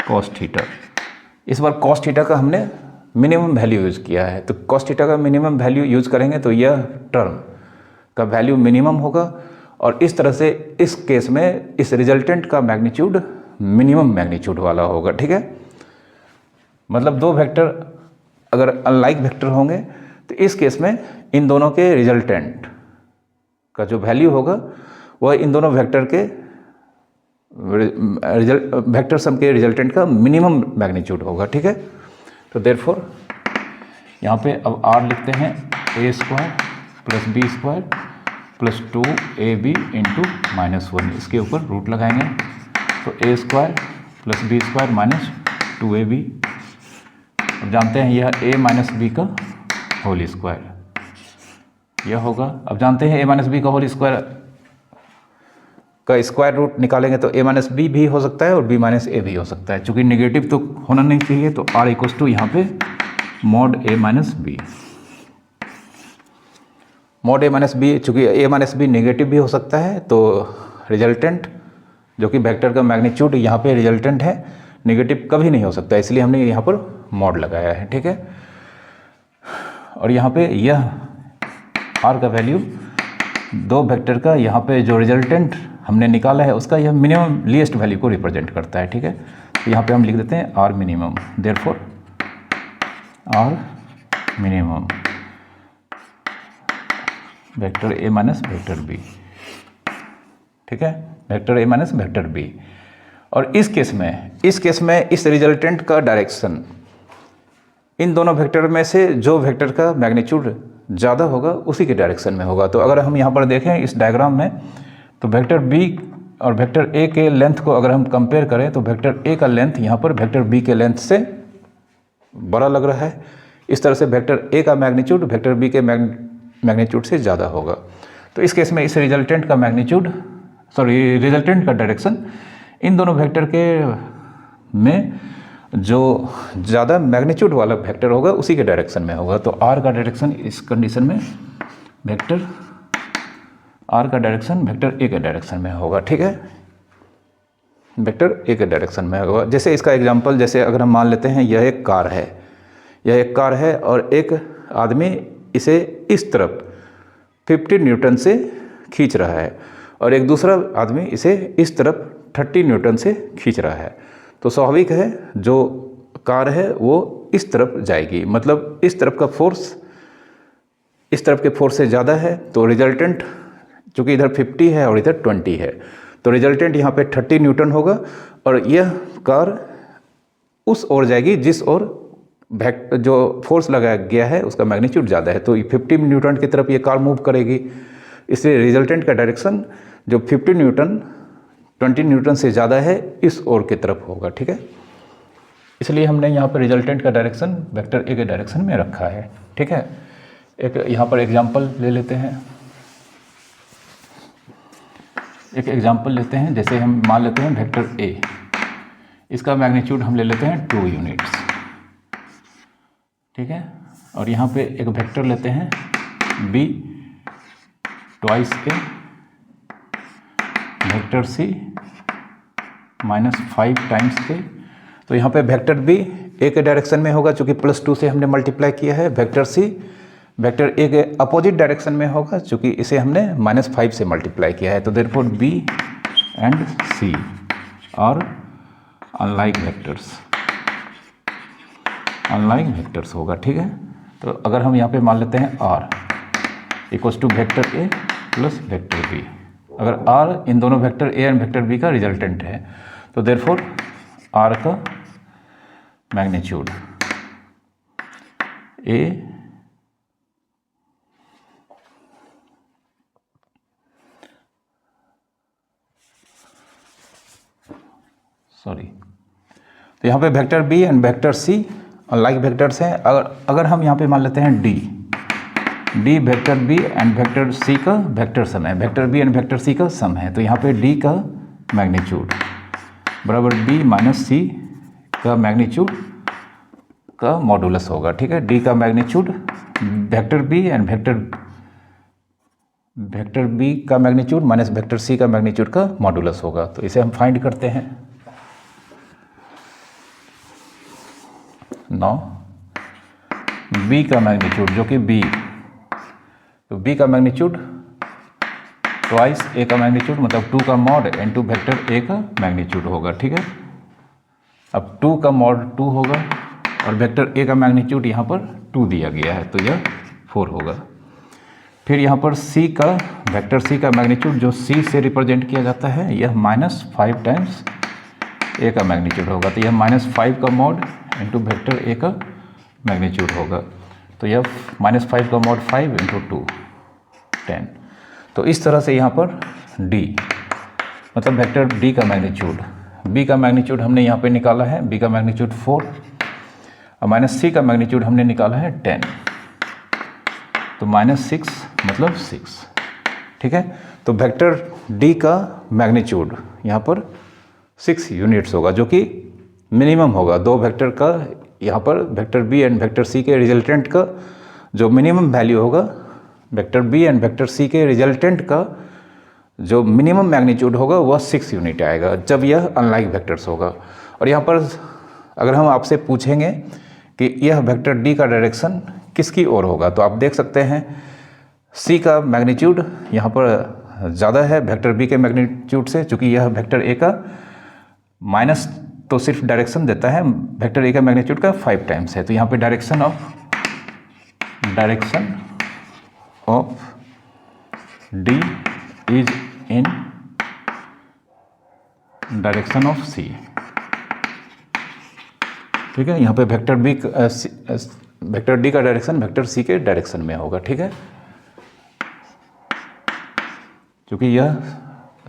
A: cos theta, इस बार कॉस थीटा का हमने मिनिमम वैल्यू यूज़ किया है। तो कॉस थीटा का मिनिमम वैल्यू यूज़ करेंगे तो यह टर्म का वैल्यू मिनिमम होगा और इस तरह से इस केस में इस रिजल्टेंट का मैग्नीट्यूड मिनिमम मैग्नीट्यूड वाला होगा। ठीक है, मतलब दो वेक्टर अगर अनलाइक वेक्टर होंगे तो इस केस में इन दोनों के रिजल्टेंट का जो वैल्यू होगा वह इन दोनों वेक्टर के वेक्टर सम के रिजल्टेंट का मिनिमम मैग्नीट्यूड होगा। ठीक है, तो देयरफॉर यहाँ पे अब r लिखते हैं a² + b² + 2ab इंटू -1, इसके ऊपर रूट लगाएंगे तो a² + b² - 2ab। अब जानते हैं यह a - b का होल स्क्वायर यह होगा। अब जानते हैं a - b का होल स्क्वायर का स्क्वायर रूट निकालेंगे तो a - b भी हो सकता है और b - a भी हो सकता है। चूंकि नेगेटिव तो होना नहीं चाहिए तो r = यहाँ पे mod a - b। mod a - b, चूंकि a - b नेगेटिव भी हो सकता है तो रिजल्टेंट जो कि वेक्टर का मैग्नीट्यूड यहाँ पे रिजल्टेंट है नेगेटिव कभी नहीं हो सकता, इसलिए हमने यहाँ पर मॉड लगाया है। ठीक है, और यहाँ पे यह आर का वैल्यू दो वेक्टर का यहाँ पे जो रिजल्टेंट हमने निकाला है उसका यह मिनिमम लीस्ट वैल्यू को रिप्रेजेंट करता है, ठीक है। तो यहाँ पे हम लिख देते हैं R minimum, therefore R minimum vector A minus vector B, ठीक है, vector A minus vector B. और इस केस में इस रिजल्टेंट का डायरेक्शन इन दोनों वेक्टर में से जो वेक्टर का मैग्नीट्यूड ज़्यादा होगा उसी के डायरेक्शन में होगा। तो अगर हम यहाँ पर देखें इस डायग्राम में, तो वेक्टर बी और वेक्टर ए के लेंथ को अगर हम कंपेयर करें तो वेक्टर ए का लेंथ यहाँ पर वेक्टर बी के लेंथ से बड़ा लग रहा है। इस तरह से वेक्टर ए का मैग्नीट्यूड वेक्टर बी के मैग्नीट्यूड से ज़्यादा होगा। तो इस केस में इस रिजल्टेंट का डायरेक्शन इन दोनों वेक्टर के में जो ज़्यादा मैग्नीट्यूड वाला वेक्टर होगा उसी के डायरेक्शन में होगा। तो आर का डायरेक्शन इस कंडीशन में वेक्टर ए के डायरेक्शन में होगा, ठीक है, वेक्टर ए के डायरेक्शन में होगा। जैसे इसका एग्जांपल, जैसे अगर हम मान लेते हैं यह एक कार है और एक आदमी इसे इस तरफ 50 न्यूटन से खींच रहा है और एक दूसरा आदमी इसे इस तरफ 30 न्यूटन से खींच रहा है। तो स्वाभाविक है जो कार है वो इस तरफ जाएगी, मतलब इस तरफ का फोर्स इस तरफ के फोर्स से ज़्यादा है। तो रिजल्टेंट चूँकि इधर 50 है और इधर 20 है, तो रिजल्टेंट यहाँ पे 30 न्यूटन होगा और यह कार उस ओर जाएगी जिस ओर जो फोर्स लगाया गया है उसका मैग्नीट्यूड ज़्यादा है। तो 50 न्यूटन की तरफ ये कार मूव करेगी, इसलिए रिजल्टेंट का डायरेक्शन जो 20 न्यूटन से ज़्यादा है इस ओर की तरफ होगा, ठीक है। इसलिए हमने यहाँ पर रिजल्टेंट का डायरेक्शन वेक्टर ए के डायरेक्शन में रखा है, ठीक है। एक यहाँ पर एग्जांपल ले लेते हैं, जैसे हम मान लेते हैं वेक्टर ए, इसका मैग्नीट्यूड हम ले लेते हैं 2 यूनिट्स, ठीक है। और यहाँ पे एक वेक्टर लेते हैं B twice A vector C -5 times A. तो यहाँ पे वेक्टर बी ए के डायरेक्शन में होगा चूँकि +2 से हमने मल्टीप्लाई किया है। वेक्टर सी वेक्टर ए के अपोजिट डायरेक्शन में होगा चूँकि इसे हमने -5 से मल्टीप्लाई किया है। तो therefore B and C are unlike vectors होगा, ठीक है। तो अगर हम यहाँ पे मान लेते हैं R equals to vector A plus vector B, अगर आर इन दोनों vector A and vector B का रिजल्टेंट है तो देयरफॉर आर का मैग्नीट्यूड तो यहाँ पे vector B and vector C unlike vectors हैं। अगर हम यहाँ पे मान लेते हैं D vector B and vector C का वेक्टर सम है, vector B and vector C का सम है, तो यहाँ पे डी का मैग्नीट्यूड बराबर बी माइनस सी का मैग्नीट्यूड का मॉडुलस होगा, ठीक है। डी का magnitude vector B and vector B का मैग्नीट्यूड माइनस वेक्टर सी का मैग्नीट्यूड का मॉडुलस होगा। तो इसे हम फाइंड करते हैं। नाउ बी का मैग्नीट्यूड जो कि बी, तो बी का मैग्नीट्यूड ट्वाइस ए का मैग्नीट्यूड मतलब 2 का मॉड इनटू वेक्टर ए का मैग्नीट्यूड होगा, ठीक है। अब 2 का मॉड 2 होगा और वेक्टर ए का मैग्नीट्यूड यहाँ पर 2 दिया गया है तो यह 4 होगा। फिर यहाँ पर सी का वेक्टर सी का मैग्नीट्यूड जो सी से रिप्रेजेंट किया जाता है यह -5 टाइम्स ए का मैग्नीट्यूड होगा, तो यह -5 का मॉड इंटू वेक्टर ए का मैग्नीट्यूड होगा, तो यह -5 का मॉड 5 इंटू 2 10। तो इस तरह से यहाँ पर डी मतलब वेक्टर डी का मैग्नीट्यूड, बी का मैग्नीट्यूड हमने यहाँ पे निकाला है, बी का मैग्नीट्यूड 4 और माइनस सी का मैग्नीट्यूड हमने निकाला है 10, तो -6 मतलब 6, ठीक है। तो वेक्टर डी का मैग्नीट्यूड यहाँ पर 6 यूनिट्स होगा जो कि मिनिमम होगा। दो वेक्टर का यहाँ पर vector B and vector C के रिजल्टेंट का जो मिनिमम वैल्यू होगा, vector B and vector C के रिजल्टेंट का जो मिनिमम मैग्नीट्यूड होगा वह 6 यूनिट आएगा जब यह अनलाइक वेक्टर्स होगा। और यहाँ पर अगर हम आपसे पूछेंगे कि यह वेक्टर डी का डायरेक्शन किसकी ओर होगा, तो आप देख सकते हैं सी का मैग्नीट्यूड यहाँ पर ज़्यादा है वेक्टर बी के मैग्नीट्यूड से, चूँकि यह वेक्टर ए का माइनस तो सिर्फ डायरेक्शन देता है, वेक्टर ए का मैग्नीट्यूड का 5 टाइम्स है। तो यहाँ पे direction of D is in direction of C. ठीक है, यहाँ पे वेक्टर डी का डायरेक्शन वेक्टर सी के डायरेक्शन में होगा। ठीक है, क्योंकि यह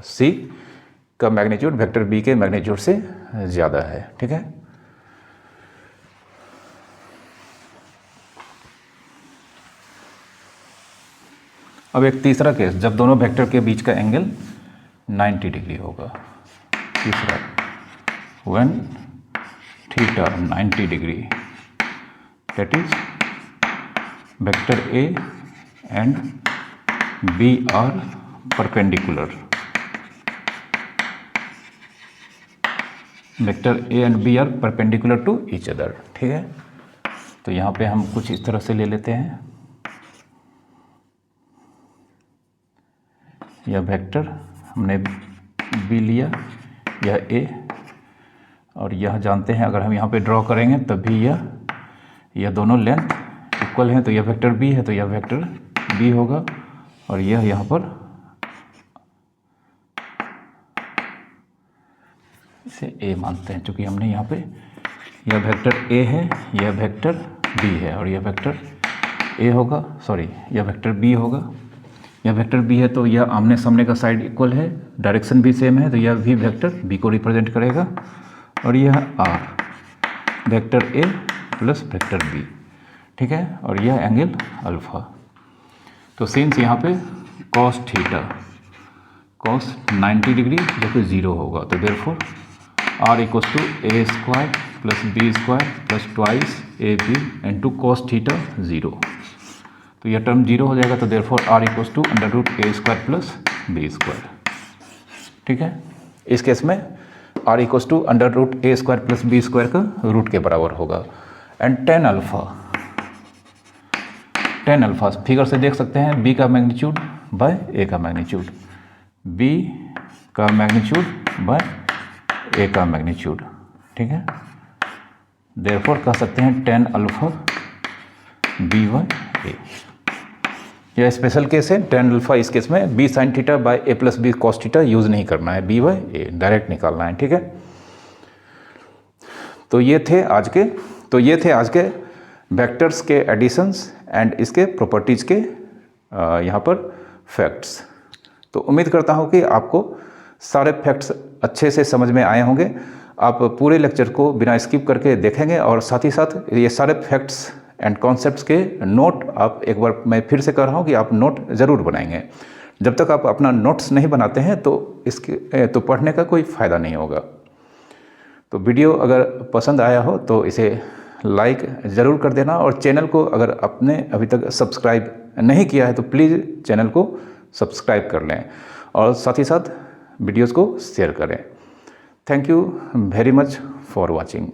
A: सी का मैग्नीट्यूड वेक्टर बी के मैग्नीट्यूड से ज़्यादा है। ठीक है, अब एक तीसरा केस, जब दोनों वेक्टर के बीच का एंगल 90 डिग्री होगा। तीसरा, when theta 90 degree, that is vector A and B are perpendicular. Vector A and B are perpendicular to each other. ठीक है, तो यहाँ पे हम कुछ इस तरह से ले लेते हैं, यह वेक्टर हमने बी लिया, यह ए, और यह जानते हैं अगर हम यहाँ पे ड्रॉ करेंगे तब भी यह दोनों लेंथ इक्वल हैं, तो यह वेक्टर बी है तो यह वेक्टर बी होगा, और यह यहाँ पर इसे ए मानते हैं, क्योंकि हमने यहाँ पे यह वेक्टर ए है, यह वेक्टर बी है, और यह वेक्टर ए होगा, सॉरी यह वेक्टर बी होगा, यह वेक्टर बी है तो यह आमने सामने का साइड इक्वल है, डायरेक्शन भी सेम है, तो यह भी वेक्टर बी को रिप्रेजेंट करेगा, और यह R vector A plus vector B. ठीक है, और यह एंगल अल्फा। तो सिंस यहाँ पे कॉस थीटा कॉस 90 डिग्री जो कि 0 होगा, तो therefore R equal to A square plus B square plus twice A B into cos theta 0। तो यह टर्म 0 हो जाएगा, तो therefore R equals to under root A square plus B square. ठीक है, इस केस में R equals to under root A square plus B square का रूट के बराबर होगा। एंड टेन अल्फा फिगर से देख सकते हैं, बी का मैग्नीट्यूड बाय ए का मैग्नीट्यूड, बी का मैग्नीट्यूड बाय ए का मैग्नीट्यूड। ठीक है, देयरफॉर कह सकते हैं tan alpha B by A. यह स्पेशल केस है, टेन अल्फा। इस केस में B sine theta by A plus B cos theta use नहीं करना है, बी बाय ए डायरेक्ट निकालना है। ठीक है, तो ये थे आज के वेक्टर्स के एडिशंस एंड इसके प्रॉपर्टीज़ के यहाँ पर फैक्ट्स। तो उम्मीद करता हूँ कि आपको सारे फैक्ट्स अच्छे से समझ में आए होंगे। आप पूरे लेक्चर को बिना स्किप करके देखेंगे, और साथ ही साथ ये सारे फैक्ट्स एंड कॉन्सेप्ट्स के नोट आप एक बार मैं फिर से कह रहा हूँ कि आप नोट ज़रूर बनाएंगे। जब तक आप अपना नोट्स नहीं बनाते हैं तो पढ़ने का कोई फ़ायदा नहीं होगा। तो वीडियो अगर पसंद आया हो तो इसे लाइक ज़रूर कर देना, और चैनल को अगर आपने अभी तक सब्सक्राइब नहीं किया है तो प्लीज़ चैनल को सब्सक्राइब कर लें, और साथ ही साथ वीडियोज़ को शेयर करें। Thank you very much for watching.